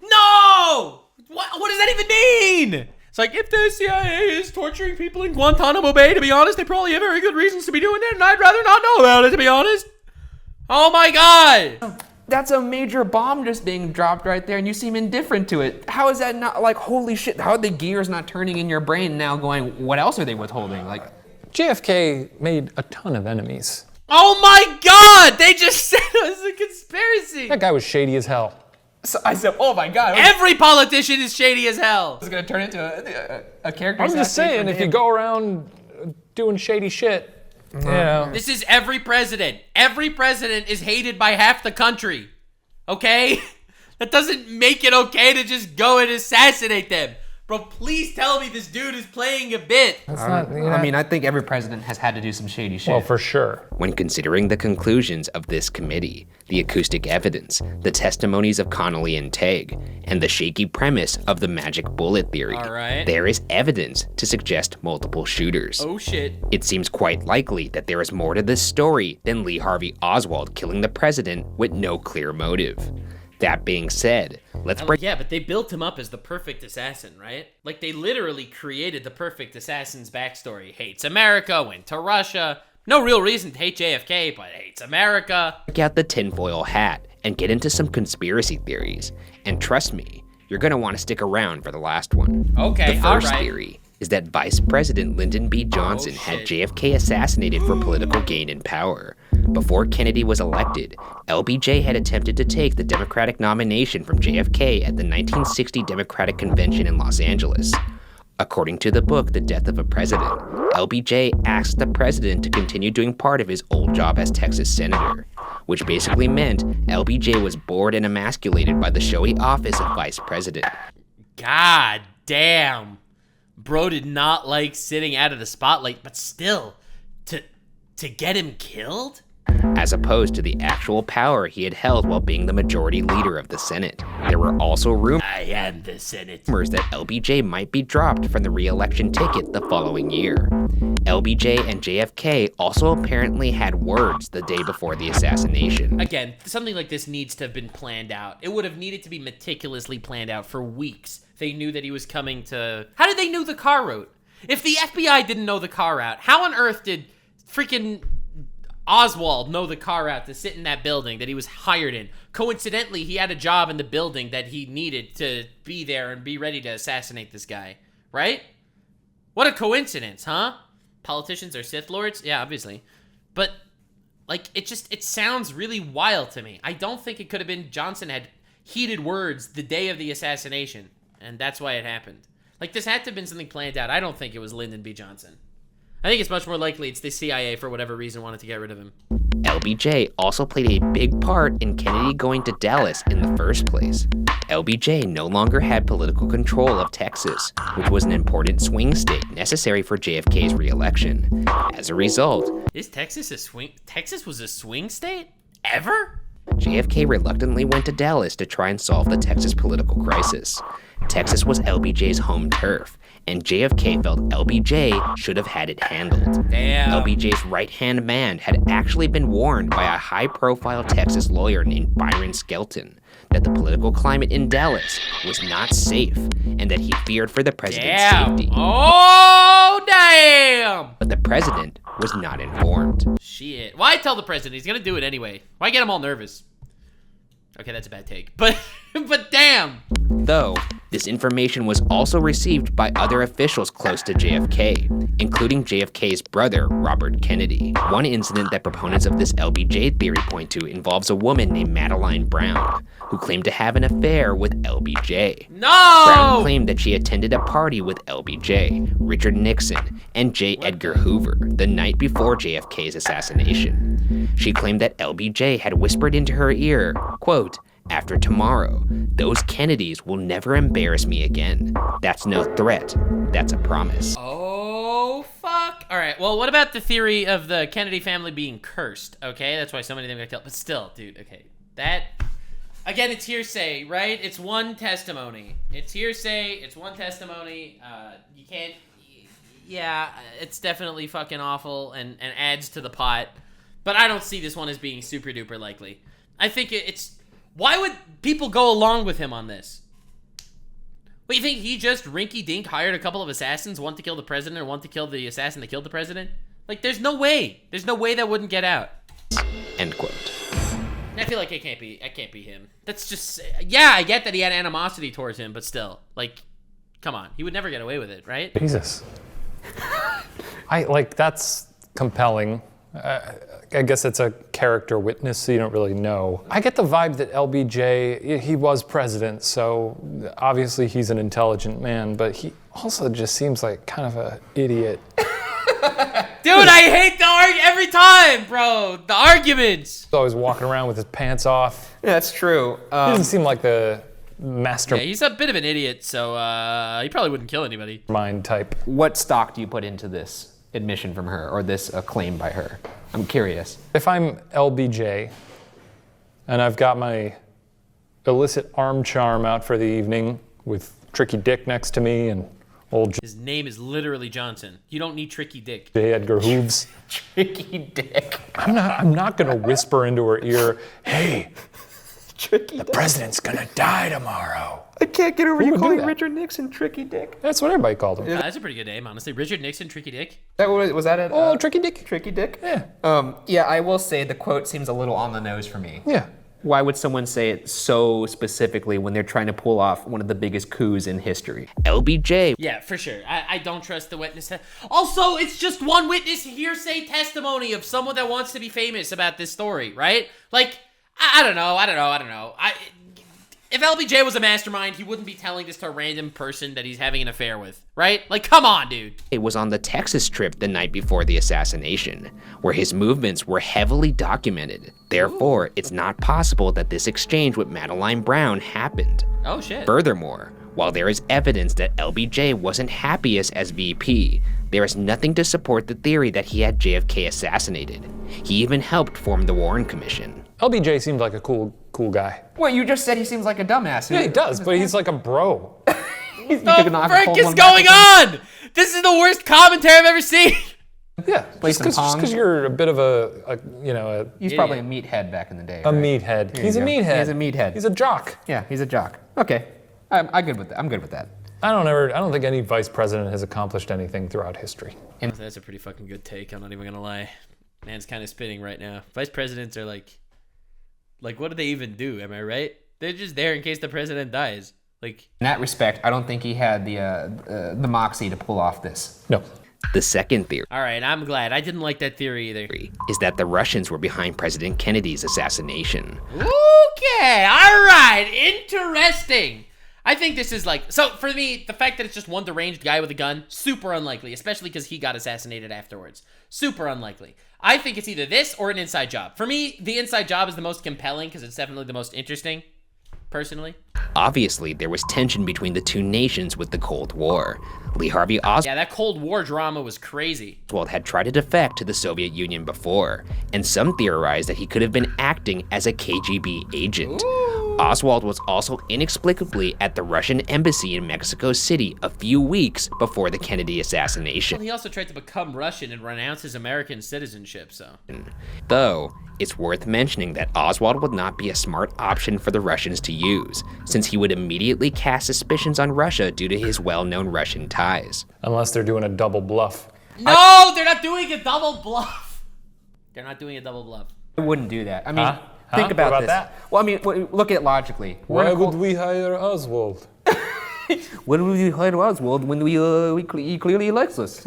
No! What does that even mean? It's like, if the CIA is torturing people in Guantanamo Bay, to be honest, they probably have very good reasons to be doing it, and I'd rather not know about it, to be honest. Oh my god! That's a major bomb just being dropped right there, and you seem indifferent to it. How is that not like, holy shit, how are the gears not turning in your brain now going, what else are they withholding? Like, JFK made a ton of enemies. Oh my god! They just said it was a conspiracy! That guy was shady as hell. so I said, oh my god. Every politician is shady as hell! It's gonna turn into a character. I'm just saying, if you go around doing shady shit, you know. This is every president. Every president is hated by half the country. Okay? That doesn't make it okay to just go and assassinate them. Bro, please tell me this dude is playing a bit. That's not, you know, I mean, I think every president has had to do some shady shit. well, for sure. When considering the conclusions of this committee, the acoustic evidence, the testimonies of Connolly and Tegg, and the shaky premise of the magic bullet theory, All right. there is evidence to suggest multiple shooters. Oh shit. It seems quite likely that there is more to this story than Lee Harvey Oswald killing the president with no clear motive. That being said, let's break. Yeah, but they built him up as the perfect assassin, right? Like, they literally created the perfect assassin's backstory. Hates America, went to Russia. No real reason to hate JFK, but hates America. Out the tinfoil hat and get into some conspiracy theories. And trust me, you're gonna want to stick around for the last one. Okay, The first all right. theory is that Vice President Lyndon B Johnson had JFK assassinated for political gain and power. Before Kennedy was elected, LBJ had attempted to take the Democratic nomination from JFK at the 1960 Democratic Convention in Los Angeles. According to the book, The Death of a President, LBJ asked the president to continue doing part of his old job as Texas senator, which basically meant LBJ was bored and emasculated by the showy office of vice president. God damn. Bro did not like sitting out of the spotlight, but still, to get him killed? As opposed to the actual power he had held while being the majority leader of the Senate. There were also rumors I am the Senate. that LBJ might be dropped from the re-election ticket the following year. LBJ and JFK also apparently had words the day before the assassination. Again, something like this needs to have been planned out. It would have needed to be meticulously planned out for weeks. They knew that he was coming to... How did they know the car route? If the FBI didn't know the car route, how on earth did freaking Oswald know the car route to sit in that building that he was hired in? Coincidentally, he had a job in the building that he needed to be there and be ready to assassinate this guy, right? What a coincidence, huh? Politicians are Sith Lords? Yeah, obviously. But, like, it sounds really wild to me. I don't think it could have been Johnson had heated words the day of the assassination, and that's why it happened. Like, this had to have been something planned out. I don't think it was Lyndon B Johnson. I think it's much more likely it's the CIA, for whatever reason, wanted to get rid of him. LBJ also played a big part in Kennedy going to Dallas in the first place. LBJ no longer had political control of Texas, which was an important swing state necessary for JFK's re-election. As a result, Is Texas a swing? Texas was a swing state? Ever? JFK reluctantly went to Dallas to try and solve the Texas political crisis. Texas was LBJ's home turf, and JFK felt LBJ should have had it handled. Damn. LBJ's right-hand man had actually been warned by a high-profile Texas lawyer named Byron Skelton that the political climate in Dallas was not safe and that he feared for the president's safety. Oh, damn! But the president was not informed. Shit. Why tell the president? He's gonna do it anyway. Why get him all nervous? Okay, that's a bad take. But damn! Though, this information was also received by other officials close to JFK, including JFK's brother, Robert Kennedy. One incident that proponents of this LBJ theory point to involves a woman named Madeline Brown, who claimed to have an affair with LBJ. No! Brown claimed that she attended a party with LBJ, Richard Nixon, and J. Edgar Hoover the night before JFK's assassination. She claimed that LBJ had whispered into her ear, quote, "After tomorrow, those Kennedys will never embarrass me again. That's no threat, that's a promise." Oh, fuck. All right, well, what about the theory of the Kennedy family being cursed? Okay, that's why so many of them got killed. But still, dude, okay. That, again, it's hearsay, right? It's one testimony. It's hearsay, it's one testimony. You can't, yeah, it's definitely fucking awful and adds to the pot. But I don't see this one as being super duper likely. I think it's, why would people go along with him on this? What, you think he just rinky-dink hired a couple of assassins, one to kill the president and one to kill the assassin that killed the president? Like, there's no way. There's no way that wouldn't get out. End quote. I feel like it can't be him. That's just, yeah, I get that he had animosity towards him, but still, like, come on. He would never get away with it, right? Jesus. That's compelling. I guess it's a character witness, so you don't really know. I get the vibe that LBJ, he was president, so obviously he's an intelligent man, but he also just seems like kind of an idiot. Dude, I hate the every time, bro. The arguments. He's always walking around with his pants off. Yeah, that's true. He doesn't seem like the master Yeah, he's a bit of an idiot, so he probably wouldn't kill anybody. mind type. What stock do you put into this admission from her, or this claim by her? I'm curious. If I'm LBJ and I've got my illicit arm charm out for the evening with Tricky Dick next to me and old His name is literally Johnson. You don't need Tricky Dick. J. Edgar Hooves, Tricky Dick. I'm not gonna whisper into her ear, "Hey, Tricky the president's gonna die tomorrow." I can't get over Who you would do calling that? Richard Nixon Tricky Dick. That's what everybody called him. That's a pretty good name, honestly. Richard Nixon, Tricky Dick. Was that it? Oh, Tricky Dick. Tricky Dick? Yeah. Yeah, I will say the quote seems a little on the nose for me. Yeah. Why would someone say it so specifically when they're trying to pull off one of the biggest coups in history? LBJ Yeah, for sure. I don't trust the witness. Also, it's just one witness hearsay testimony of someone that wants to be famous about this story, right? Like, I don't know. If LBJ was a mastermind, he wouldn't be telling this to a random person that he's having an affair with, right? Like, come on, dude. It was on the Texas trip the night before the assassination, where his movements were heavily documented. Therefore, it's not possible that this exchange with Madeline Brown happened. Oh, shit. Furthermore, while there is evidence that LBJ wasn't happiest as VP, there is nothing to support the theory that he had JFK assassinated. He even helped form the Warren Commission. LBJ seemed like a cool guy. Well, you just said he seems like a dumbass. Yeah, he does, but he's like a bro. What the frick is going on? This is the worst commentary I've ever seen. Yeah, Play just some because Pong. you're a bit of He's probably a meathead back in the day. a right? meathead. There He's a you go. meathead. He's a meathead. He's a jock. Yeah, he's a jock. Okay, I'm good with that. I'm good with that. I don't think any vice president has accomplished anything throughout history. And that's a pretty fucking good take. I'm not even gonna lie. Man's kind of spinning right now. Vice presidents are like, what do they even do? Am I right? They're just there in case the president dies. Like, In that respect, I don't think he had the moxie to pull off this. No. The second theory all right, I'm glad. I didn't like that theory either. is that the Russians were behind President Kennedy's assassination. Okay, all right, interesting. I think this is like, so for me, the fact that it's just one deranged guy with a gun, super unlikely, especially because he got assassinated afterwards. Super unlikely. I think it's either this or an inside job. For me, the inside job is the most compelling because it's definitely the most interesting, personally. Obviously, there was tension between the two nations with the Cold War. Lee Harvey Yeah, that Cold War drama was crazy. Oswald had tried to defect to the Soviet Union before, and some theorized that he could have been acting as a KGB agent. Oswald was also inexplicably at the Russian embassy in Mexico City a few weeks before the Kennedy assassination. Well, he also tried to become Russian and renounce his American citizenship, so. Though, it's worth mentioning that Oswald would not be a smart option for the Russians to use, since he would immediately cast suspicions on Russia due to his well-known Russian ties. Unless they're doing a double bluff. No, they're not doing a double bluff. They're not doing a double bluff. I wouldn't do that. I mean, Huh? think What about about this. that? Well, I mean, look at it logically. Why would we hire Oswald? When we hire Oswald, when he clearly likes us.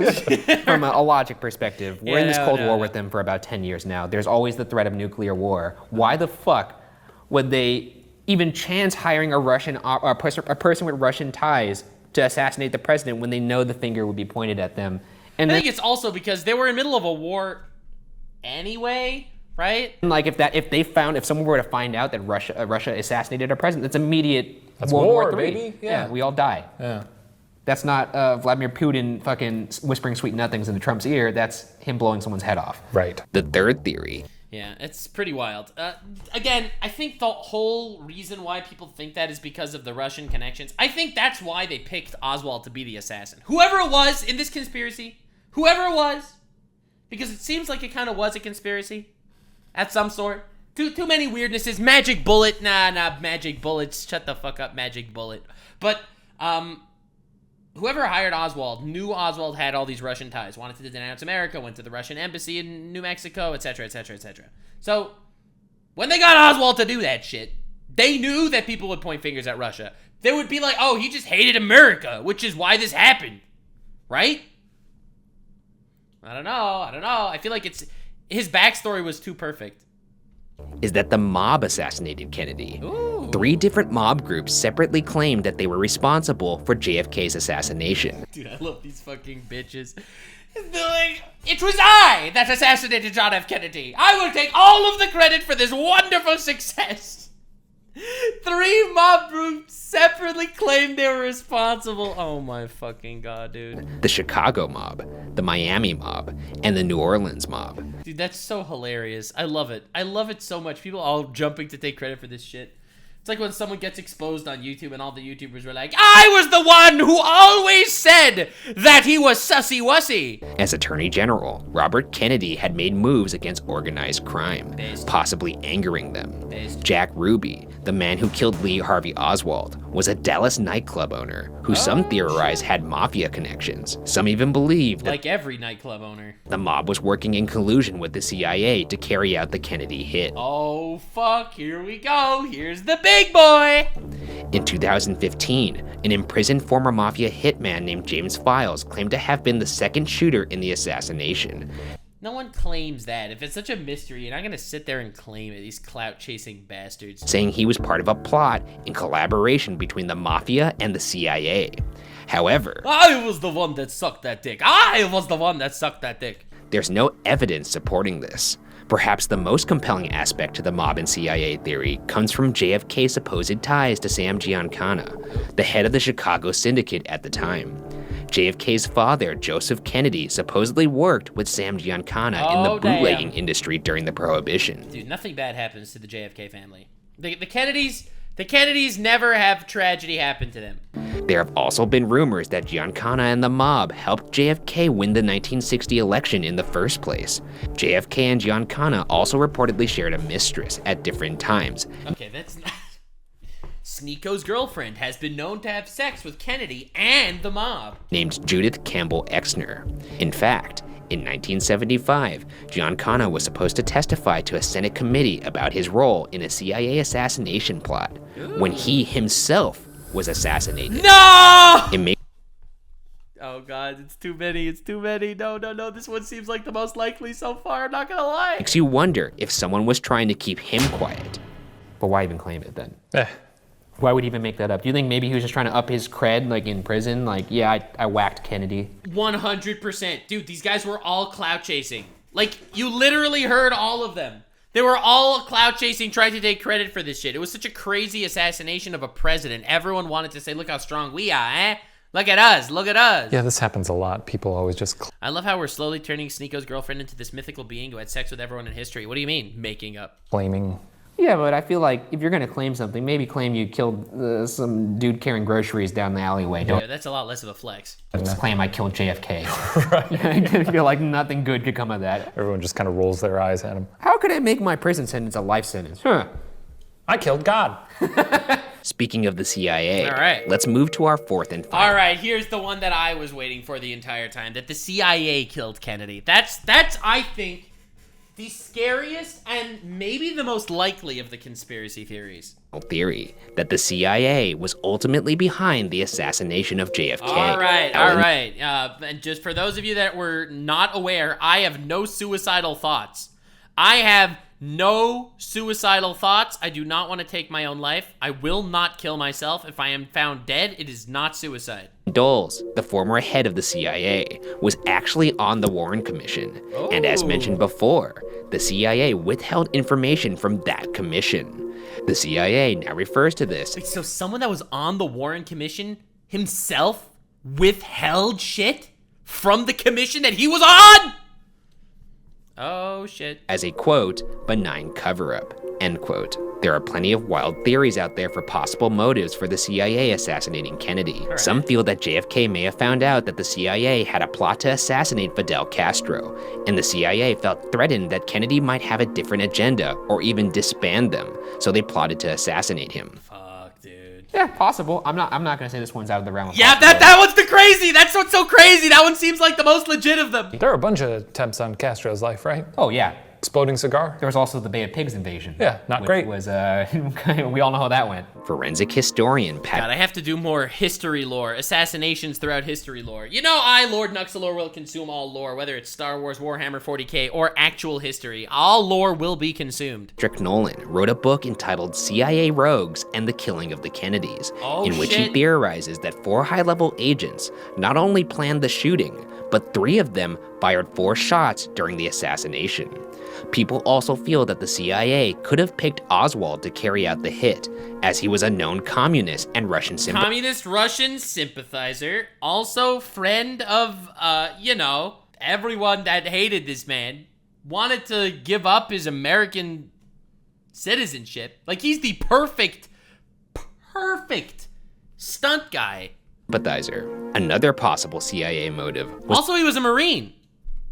From a logic perspective, we're in this Cold War with them for about 10 years now. There's always the threat of nuclear war. Why the fuck would they even chance hiring a person with Russian ties to assassinate the president when they know the finger would be pointed at them? And I think it's also because they were in the middle of a war anyway, right? like if someone were to find out that Russia assassinated our president, that's immediate That's World war, War III. baby. Yeah, Yeah. we all die. Yeah. That's not Vladimir Putin fucking whispering sweet nothings into Trump's ear. That's him blowing someone's head off. Right. The third theory Yeah, it's pretty wild. Again, I think the whole reason why people think that is because of the Russian connections. I think that's why they picked Oswald to be the assassin. Whoever it was in this conspiracy, whoever it was, because it seems like it kind of was a conspiracy at some sort. Too many weirdnesses. Magic bullet. Nah, magic bullets. Shut the fuck up, magic bullet. But, whoever hired Oswald knew Oswald had all these Russian ties, wanted to denounce America, went to the Russian embassy in New Mexico, etc., etc., etc. So, when they got Oswald to do that shit, they knew that people would point fingers at Russia. They would be like, oh, he just hated America, which is why this happened. Right? I don't know. I feel like his backstory was too perfect. is that the mob assassinated Kennedy. Ooh. 3 different mob groups separately claimed that they were responsible for JFK's assassination. Dude, I love these fucking bitches. They're like, it was I that assassinated John F. Kennedy. I will take all of the credit for this wonderful success. 3 mob groups separately claimed they were responsible. Oh my fucking god, dude. The Chicago mob, the Miami mob, and the New Orleans mob. Dude, that's so hilarious. I love it. I love it so much. People all jumping to take credit for this shit. It's like when someone gets exposed on YouTube and all the YouTubers were like, I was the one who always said that he was sussy-wussy. As Attorney General, Robert Kennedy had made moves against organized crime, Based. possibly angering them. Based. Jack Ruby, the man who killed Lee Harvey Oswald, was a Dallas nightclub owner who some theorize had mafia connections. Some even believe that Like every nightclub owner. the mob was working in collusion with the CIA to carry out the Kennedy hit. Oh, fuck. Here we go. Here's the big boy. In 2015, an imprisoned former mafia hitman named James Files claimed to have been the second shooter in the assassination. No one claims that. If it's such a mystery, and I'm gonna sit there and claim it, these clout-chasing bastards. Saying he was part of a plot in collaboration between the mafia and the CIA. However, I was the one that sucked that dick. I was the one that sucked that dick. there's no evidence supporting this. Perhaps the most compelling aspect to the mob and CIA theory comes from JFK's supposed ties to Sam Giancana, the head of the Chicago syndicate at the time. JFK's father, Joseph Kennedy, supposedly worked with Sam Giancana in Oh, the bootlegging damn. industry during the Prohibition. Dude, nothing bad happens to the JFK family. The Kennedys never have tragedy happen to them. There have also been rumors that Giancana and the mob helped JFK win the 1960 election in the first place. JFK and Giancana also reportedly shared a mistress at different times. Okay, that's not... Sneako's girlfriend has been known to have sex with Kennedy and the mob. Named Judith Campbell Exner. In fact, in 1975, Giancana was supposed to testify to a Senate committee about his role in a CIA assassination plot when he himself was assassinated. No! It makes Oh god, it's too many, No, this one seems like the most likely so far, I'm not gonna lie. you wonder if someone was trying to keep him quiet. But why even claim it then? Why would he even make that up? Do you think maybe he was just trying to up his cred, like in prison? Like, yeah, I whacked Kennedy. 100%. Dude, these guys were all clout chasing. Like, you literally heard all of them. They were all clout chasing, trying to take credit for this shit. It was such a crazy assassination of a president. Everyone wanted to say, look how strong we are, eh? Look at us, look at us. Yeah, this happens a lot. People always just... I love how we're slowly turning Sneako's girlfriend into this mythical being who had sex with everyone in history. What do you mean, making up? Claiming. Yeah, but I feel like if you're gonna claim something, maybe claim you killed some dude carrying groceries down the alleyway. Don't Yeah, that's a lot less of a flex. just claim I killed JFK. Right. I feel like nothing good could come of that. Everyone just kind of rolls their eyes at him. How could I make my prison sentence a life sentence? Huh. I killed God. Speaking of the CIA, All right. let's move to our fourth and final. All right, here's the one that I was waiting for the entire time, that the CIA killed Kennedy. That's I think, the scariest and maybe the most likely of the conspiracy theories. Theory that the CIA was ultimately behind the assassination of JFK. All right. And just for those of you that were not aware, I have no suicidal thoughts. I have no suicidal thoughts. I do not want to take my own life. I will not kill myself. If I am found dead, it is not suicide. Dulles, the former head of the CIA, was actually on the Warren Commission. And as mentioned before, the CIA withheld information from that commission. The CIA now refers to this. Wait, so someone that was on the Warren Commission himself withheld shit from the commission that he was on? Oh, shit. As a, quote, benign cover-up, end quote. There are plenty of wild theories out there for possible motives for the CIA assassinating Kennedy. Some feel that JFK may have found out that the CIA had a plot to assassinate Fidel Castro, and the CIA felt threatened that Kennedy might have a different agenda or even disband them, so they plotted to assassinate him. Fuck, dude. Yeah, possible. I'm not gonna say this one's out of the realm of Yeah, that one's the crazy. That's what's so crazy. That one seems like the most legit of them. There are a bunch of attempts on Castro's life, right? Oh yeah. Exploding cigar. There was also the Bay of Pigs invasion. Yeah, not which great. Was we all know how that went. Forensic historian God, Pat I have to do more history lore, assassinations throughout history lore. You know, Lord Nuxanor, will consume all lore, whether it's Star Wars, Warhammer 40k, or actual history. All lore will be consumed. Patrick Nolan wrote a book entitled CIA Rogues and the Killing of the Kennedys, in which he theorizes that 4 high-level agents not only planned the shooting, but 3 of them fired 4 shots during the assassination. People also feel that the CIA could have picked Oswald to carry out the hit, as he was a known communist and Russian sympathizer. Communist Russian sympathizer, also friend of, everyone that hated this man, wanted to give up his American citizenship. Like, he's the perfect stunt guy. Another possible CIA motive was Also, he was a Marine.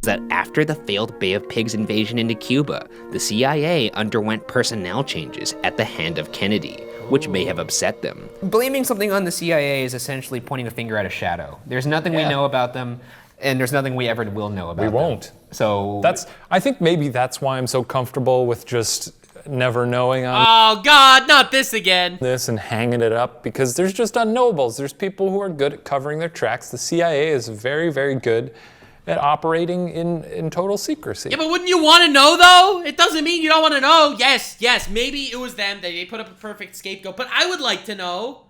that after the failed Bay of Pigs invasion into Cuba, the CIA underwent personnel changes at the hand of Kennedy, which may have upset them. Blaming something on the CIA is essentially pointing a finger at a shadow. There's nothing we know about them, and there's nothing we ever will know about them. We won't. So I think maybe that's why I'm so comfortable with just never knowing on Oh, God, not this again. this and hanging it up, because there's just unknowables. There's people who are good at covering their tracks. The CIA is very, very good at operating in total secrecy. Yeah, but wouldn't you want to know, though? It doesn't mean you don't want to know. Yes, maybe it was them. They put up a perfect scapegoat, but I would like to know.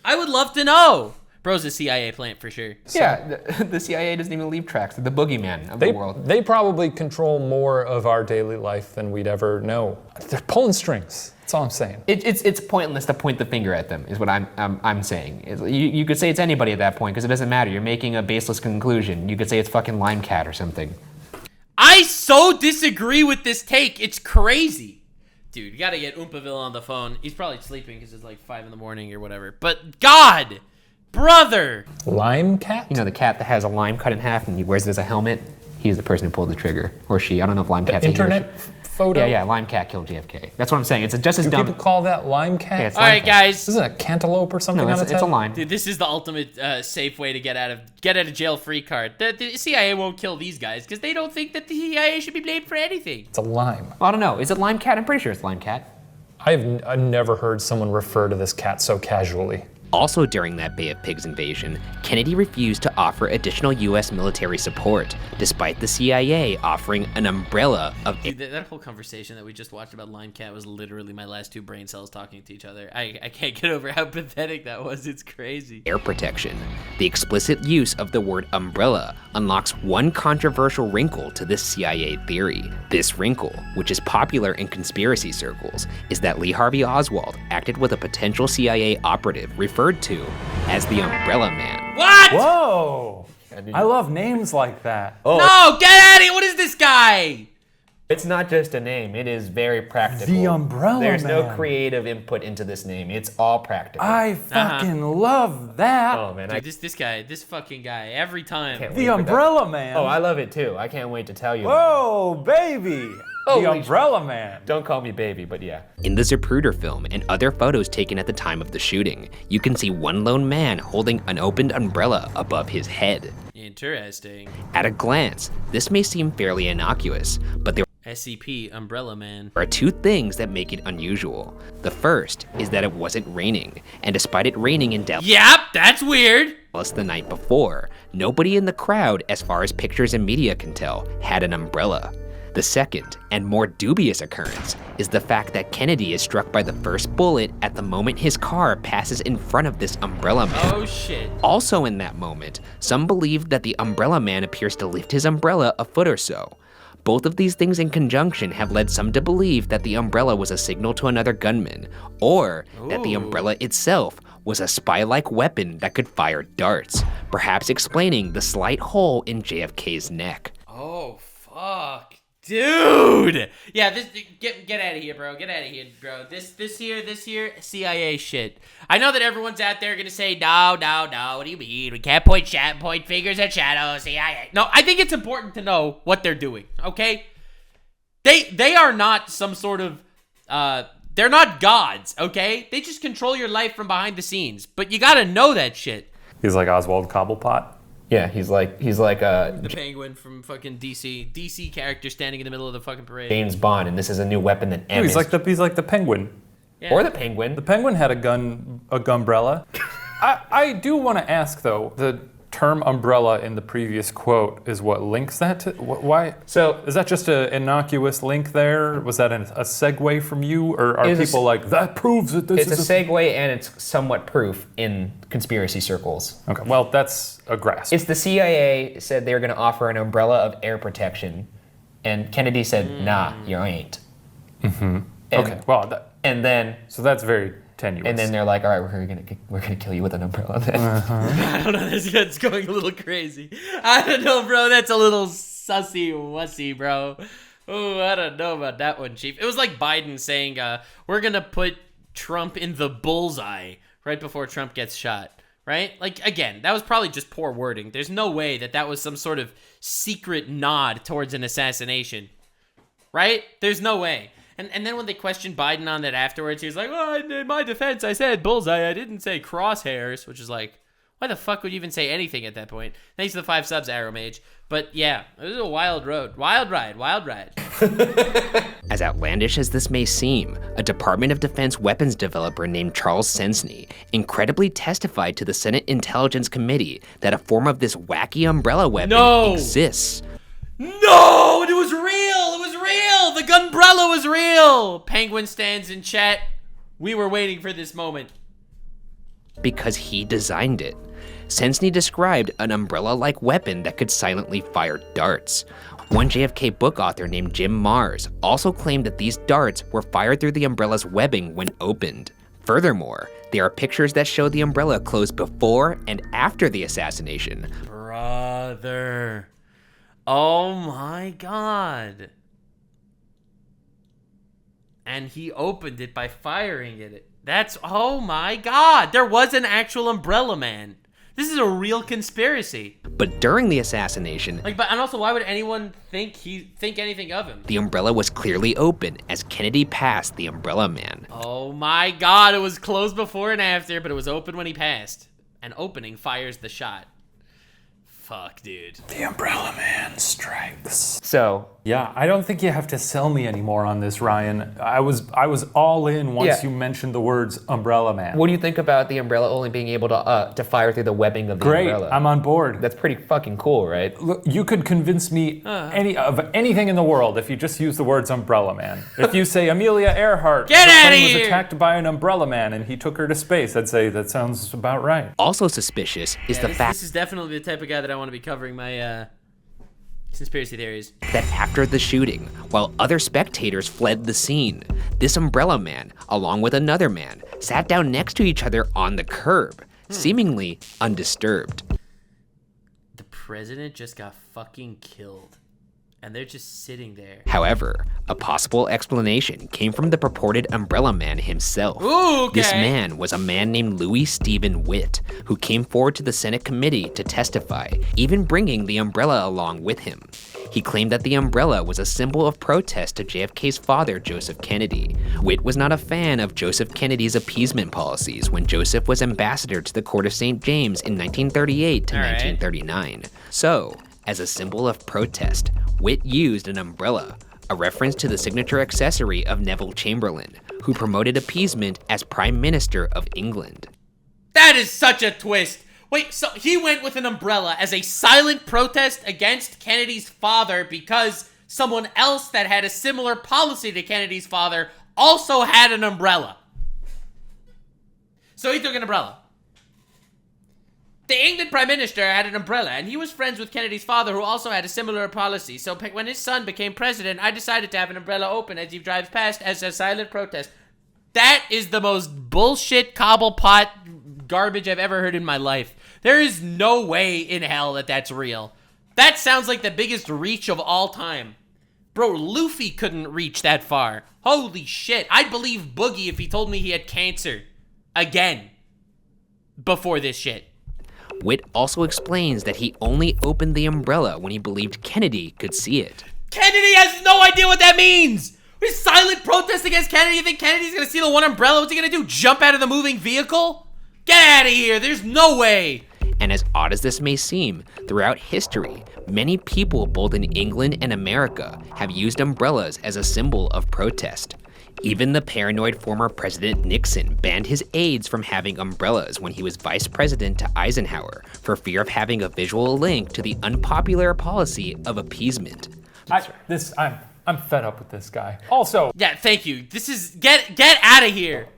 I would love to know. Bro's a CIA plant for sure. yeah, the CIA doesn't even leave tracks. They're the boogeyman of the world. They probably control more of our daily life than we'd ever know. They're pulling strings. That's all I'm saying. It's pointless to point the finger at them, is what I'm saying. You could say it's anybody at that point, because it doesn't matter. You're making a baseless conclusion. You could say it's fucking Lime Cat or something. I so disagree with this take. It's crazy. Dude, you gotta get Oompaville on the phone. He's probably sleeping because it's like 5 in the morning or whatever. But God, brother. Lime Cat? You know, the cat that has a lime cut in half and he wears it as a helmet? He's the person who pulled the trigger. Or she. I don't know if Lime Cat's a he or she. Internet photo? Yeah, Lime Cat killed JFK. That's what I'm saying. It's just as Do dumb. people call that lime cat? Yeah, it's All right, guys. Isn't it a cantaloupe or something No, on it's its a head? line. Dude, this is the ultimate safe way to get out of jail free card. The CIA won't kill these guys because they don't think that the CIA should be blamed for anything. It's a lime. Well, I don't know. Is it Lime Cat? I'm pretty sure it's Lime Cat. I've never heard someone refer to this cat so casually. Also during that Bay of Pigs invasion, Kennedy refused to offer additional US military support, despite the CIA offering an umbrella of Dude, that whole conversation that we just watched about Lime Cat was literally my last two brain cells talking to each other. I can't get over how pathetic that was. It's crazy. air protection. The explicit use of the word umbrella unlocks one controversial wrinkle to this CIA theory. This wrinkle, which is popular in conspiracy circles, is that Lee Harvey Oswald acted with a potential CIA operative referred to as the Umbrella Man. What? Whoa! I love names like that. Oh, No, get out of here. What is this guy? It's not just a name, it is very practical. The Umbrella There's no Man. creative input into this name. It's all practical. I fucking love that. Oh man, Dude, this fucking guy, every time. can't The wait for that. Umbrella Man. Oh, I love it too. I can't wait to tell you. Whoa, baby. Holy The Umbrella Man. Don't call me baby, but yeah. In the Zapruder film and other photos taken at the time of the shooting, you can see one lone man holding an opened umbrella above his head. Interesting. At a glance, this may seem fairly innocuous, but there SCP Umbrella Man. are two things that make it unusual. The first is that it wasn't raining, and despite it raining in Dallas Yep, that's weird. the night before, nobody in the crowd, as far as pictures and media can tell, had an umbrella. The second, and more dubious occurrence, is the fact that Kennedy is struck by the first bullet at the moment his car passes in front of this Umbrella Man. Oh shit. Also in that moment, some believe that the Umbrella Man appears to lift his umbrella a foot or so. Both of these things in conjunction have led some to believe that the umbrella was a signal to another gunman, or that the umbrella itself was a spy-like weapon that could fire darts, perhaps explaining the slight hole in JFK's neck. Oh fuck. Dude! Yeah, this get out of here, bro. Get out of here, bro. This here, CIA shit. I know that everyone's out there gonna say, no, what do you mean? We can't point fingers at shadows, CIA. No, I think it's important to know what they're doing, okay? They are not some sort of they're not gods, okay? They just control your life from behind the scenes. But you gotta know that shit. He's like Oswald Cobblepot. Yeah, he's like The Penguin from fucking DC. DC character standing in the middle of the fucking parade. James Bond, and this is a new weapon that M He's is- like the Penguin. Yeah. or the Penguin. The Penguin had a gunbrella. I do want to ask though, the term umbrella in the previous quote is what links that to why? So Is that just an innocuous link there? Was that a segue from you, or are It's a people like that proves that this it's a is segue, and it's somewhat proof in conspiracy circles. Okay, well that's a grasp. It's the CIA said they were going to offer an umbrella of air protection, and Kennedy said, "Nah, you ain't." Mm-hmm. Okay, well And then so that's very tenuous. and then they're like, "All right, we're gonna kill you with an umbrella." Then. I don't know, that's going a little crazy. I don't know, bro. That's a little sussy-wussy, bro. Oh, I don't know about that one, Chief. It was like Biden saying, we're going to put Trump in the bullseye right before Trump gets shot, right? Like, again, that was probably just poor wording. There's no way that was some sort of secret nod towards an assassination, right? There's no way. And then when they questioned Biden on that afterwards, he was like, well, in my defense, I said bullseye. I didn't say crosshairs, which is like, why the fuck would you even say anything at that point? Thanks to the 5 subs, Arrow Mage. But yeah, it was a wild road. Wild ride. As outlandish as this may seem, a Department of Defense weapons developer named Charles Sensney incredibly testified to the Senate Intelligence Committee that a form of this wacky umbrella weapon exists. No, it was real. It was real. The gunbrella was real. Penguin stands in chat. We were waiting for this moment. Because he designed it. Sensney described an umbrella-like weapon that could silently fire darts. One JFK book author named Jim Mars also claimed that these darts were fired through the umbrella's webbing when opened. Furthermore, there are pictures that show the umbrella closed before and after the assassination. Brother. Oh my god. And he opened it by firing it. That's, oh my god. There was an actual umbrella man. This is a real conspiracy. But during the assassination, And also, why would anyone think anything of him? the umbrella was clearly open as Kennedy passed the Umbrella Man. Oh my God, it was closed before and after, but it was open when he passed. An opening fires the shot. Fuck, dude. The Umbrella Man strikes. So, Yeah, I don't think you have to sell me anymore on this, Ryan. I was all in once you mentioned the words Umbrella Man. what do you think about the umbrella only being able to fire through the webbing of the Great, umbrella? I'm on board. That's pretty fucking cool, right? Look, you could convince me anything in the world if you just use the words Umbrella Man. If you say Amelia Earhart Get the outta plane was here! attacked by an Umbrella Man and he took her to space, I'd say that sounds about right. Also suspicious is the fact This is definitely the type of guy that I want to be covering my conspiracy theories. that after the shooting, while other spectators fled the scene, this Umbrella Man, along with another man, sat down next to each other on the curb, seemingly undisturbed. The president just got fucking killed. And they're just sitting there. However, a possible explanation came from the purported Umbrella Man himself. Ooh, okay. This man was a man named Louis Stephen Witt, who came forward to the Senate committee to testify, even bringing the umbrella along with him. He claimed that the umbrella was a symbol of protest to JFK's father, Joseph Kennedy. Witt was not a fan of Joseph Kennedy's appeasement policies when Joseph was ambassador to the court of St. James in 1938 to 1939. So, as a symbol of protest, Witt used an umbrella, a reference to the signature accessory of Neville Chamberlain, who promoted appeasement as Prime Minister of England. That is such a twist. Wait, so he went with an umbrella as a silent protest against Kennedy's father because someone else that had a similar policy to Kennedy's father also had an umbrella. So he took an umbrella. The England Prime Minister had an umbrella, and he was friends with Kennedy's father, who also had a similar policy. So when his son became president, I decided to have an umbrella open as he drives past as a silent protest. That is the most bullshit cobblepot garbage I've ever heard in my life. There is no way in hell that that's real. That sounds like the biggest reach of all time. Bro, Luffy couldn't reach that far. Holy shit. I'd believe Boogie if he told me he had cancer. Again. Before this shit. Witt also explains that he only opened the umbrella when he believed Kennedy could see it. Kennedy has no idea what that means! His silent protest against Kennedy. You think Kennedy's gonna see the one umbrella? What's he gonna do? Jump out of the moving vehicle? Get out of here! There's no way! And as odd as this may seem, throughout history, many people both in England and America have used umbrellas as a symbol of protest. Even the paranoid former President Nixon banned his aides from having umbrellas when he was vice president to Eisenhower for fear of having a visual link to the unpopular policy of appeasement. I'm fed up with this guy. Also, Yeah, thank you. This is... Get out of here!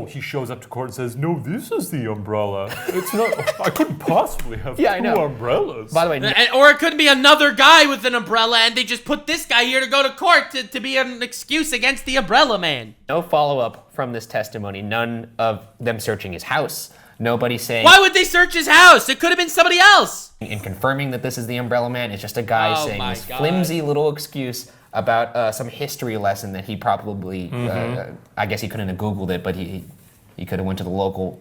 he shows up to court and says, "No, this is the umbrella. It's not. I couldn't possibly have Yeah, I two know. umbrellas." By the way, Or it could be another guy with an umbrella, and they just put this guy here to go to court to be an excuse against the Umbrella Man. no follow-up from this testimony. None of them searching his house. Nobody saying Why would they search his house? It could have been somebody else. and confirming that this is the Umbrella Man. It's just a guy Oh saying my this God. flimsy little excuse about some history lesson that he probably, I guess he couldn't have Googled it, but he could have went to the local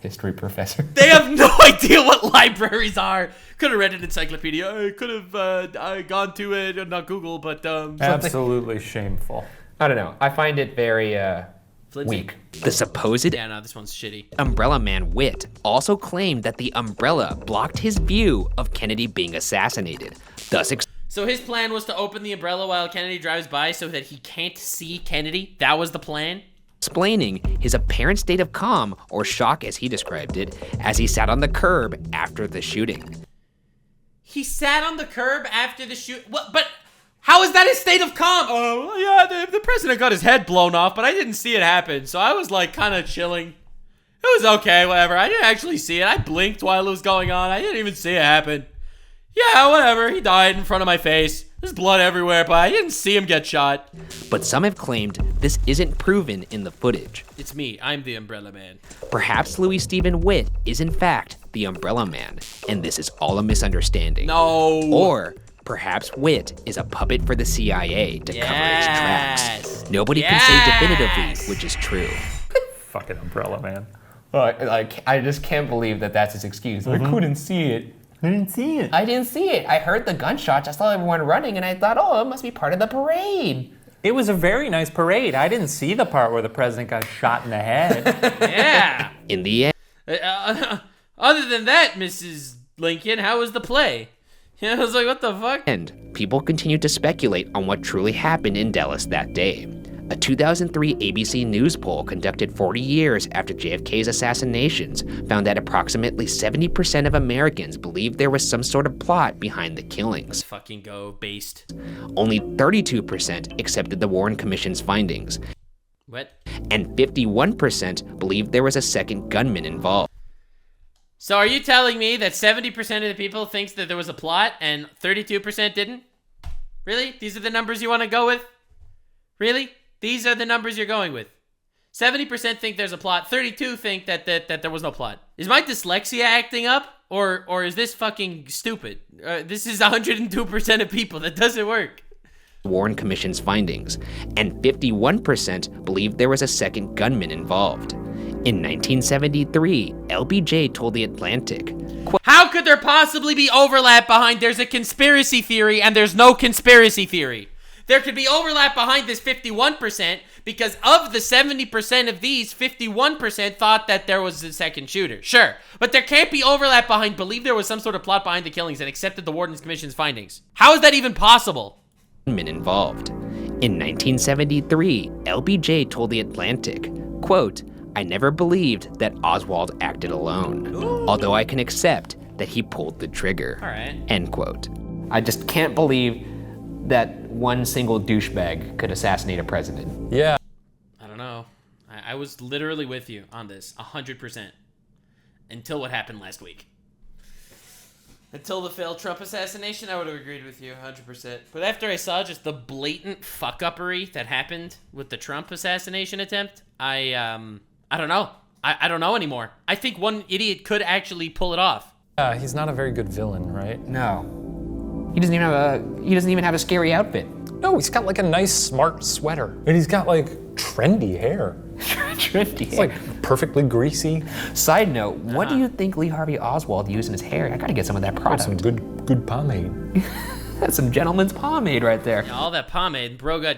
history professor. They have no idea what libraries are. Could have read an encyclopedia. I could have gone to it, not Google, but Absolutely shameful. I don't know. I find it very Flimsy. weak. The supposed Yeah, no, this one's shitty. Umbrella Man Witt also claimed that the umbrella blocked his view of Kennedy being assassinated, thus So his plan was to open the umbrella while Kennedy drives by so that he can't see Kennedy? That was the plan? explaining his apparent state of calm, or shock as he described it, as he sat on the curb after the shooting. He sat on the curb after the shoot. What? But how is that his state of calm? Oh, yeah, the president got his head blown off, but I didn't see it happen, so I was like kind of chilling. It was okay, whatever. I didn't actually see it. I blinked while it was going on. I didn't even see it happen. Yeah, whatever. He died in front of my face. There's blood everywhere, but I didn't see him get shot. But some have claimed this isn't proven in the footage. It's me. I'm the Umbrella Man. Perhaps Louis Stephen Witt is in fact the Umbrella Man, and this is all a misunderstanding. No. Or perhaps Witt is a puppet for the CIA to cover his tracks. Nobody can say definitively which is true. Fucking Umbrella Man. Like, I just can't believe that that's his excuse. I couldn't see it. I didn't see it. I heard the gunshots. I saw everyone running, and I thought, oh, it must be part of the parade. It was a very nice parade. I didn't see the part where the president got shot in the head. Yeah. In the end, Other than that, Mrs. Lincoln, how was the play? Yeah, I was like, what the fuck? people continued to speculate on what truly happened in Dallas that day. A 2003 ABC News poll conducted 40 years after JFK's assassinations found that approximately 70% of Americans believed there was some sort of plot behind the killings. Let's fucking go, based. Only 32% accepted the Warren Commission's findings. What? And 51% believed there was a second gunman involved. So are you telling me that 70% of the people thinks that there was a plot and 32% didn't? Really? These are the numbers you want to go with? Really? These are the numbers you're going with? 70% think there's a plot, 32 think that there was no plot. Is my dyslexia acting up? Or is this fucking stupid? This is 102% of people. That doesn't work. Warren Commission's findings, and 51% believed there was a second gunman involved. In 1973, LBJ told The Atlantic, How could there possibly be overlap behind there's a conspiracy theory and there's no conspiracy theory? There could be overlap behind this 51% because of the 70% of these, 51% thought that there was a second shooter. Sure, but there can't be overlap behind believe there was some sort of plot behind the killings and accepted the Warden Commission's findings. How is that even possible? Involved. In 1973, LBJ told The Atlantic, quote, I never believed that Oswald acted alone, although I can accept that he pulled the trigger. All right. End quote. I just can't believe that one single douchebag could assassinate a president. Yeah. I don't know. I was literally with you on this, 100%. Until what happened last week. Until the failed Trump assassination, I would have agreed with you 100%. But after I saw just the blatant fuck-uppery that happened with the Trump assassination attempt, I don't know. I don't know anymore. I think one idiot could actually pull it off. He's not a very good villain, right? No. He doesn't even have a scary outfit. No, he's got like a nice, smart sweater. And he's got like trendy hair. Trendy. It's like perfectly greasy. Side note, what do you think Lee Harvey Oswald used in his hair? I gotta get some of that product. Some good pomade. That's some gentleman's pomade right there. Yeah, all that pomade, bro got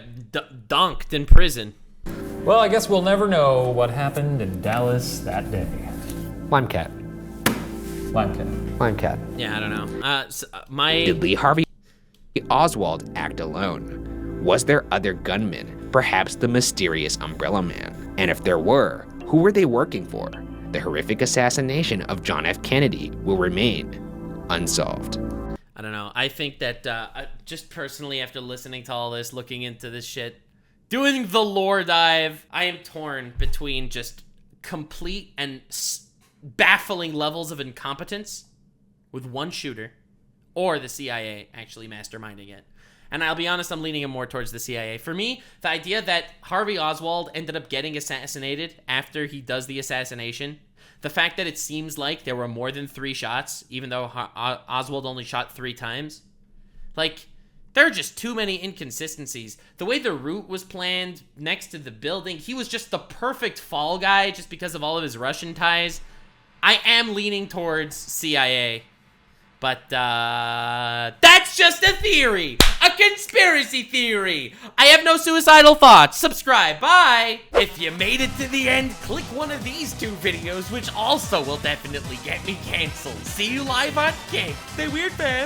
donked in prison. Well, I guess we'll never know what happened in Dallas that day. Lime cat. Yeah, I don't know. Did Lee Harvey Oswald act alone? Was there other gunmen, perhaps the mysterious Umbrella Man? And if there were, who were they working for? The horrific assassination of John F. Kennedy will remain unsolved. I don't know. I think that just personally, after listening to all this, looking into this shit, doing the lore dive, I am torn between just complete and baffling levels of incompetence with one shooter or the CIA actually masterminding it. And I'll be honest, I'm leaning more towards the CIA. For me, the idea that Harvey Oswald ended up getting assassinated after he does the assassination, the fact that it seems like there were more than 3 shots, even though Oswald only shot 3 times, like, there are just too many inconsistencies. The way the route was planned next to the building, he was just the perfect fall guy just because of all of his Russian ties. I am leaning towards CIA, but that's just a theory, a conspiracy theory. I have no suicidal thoughts. Subscribe, bye. If you made it to the end, click one of these 2 videos, which also will definitely get me canceled. See you live on Kick. Stay weird, fam.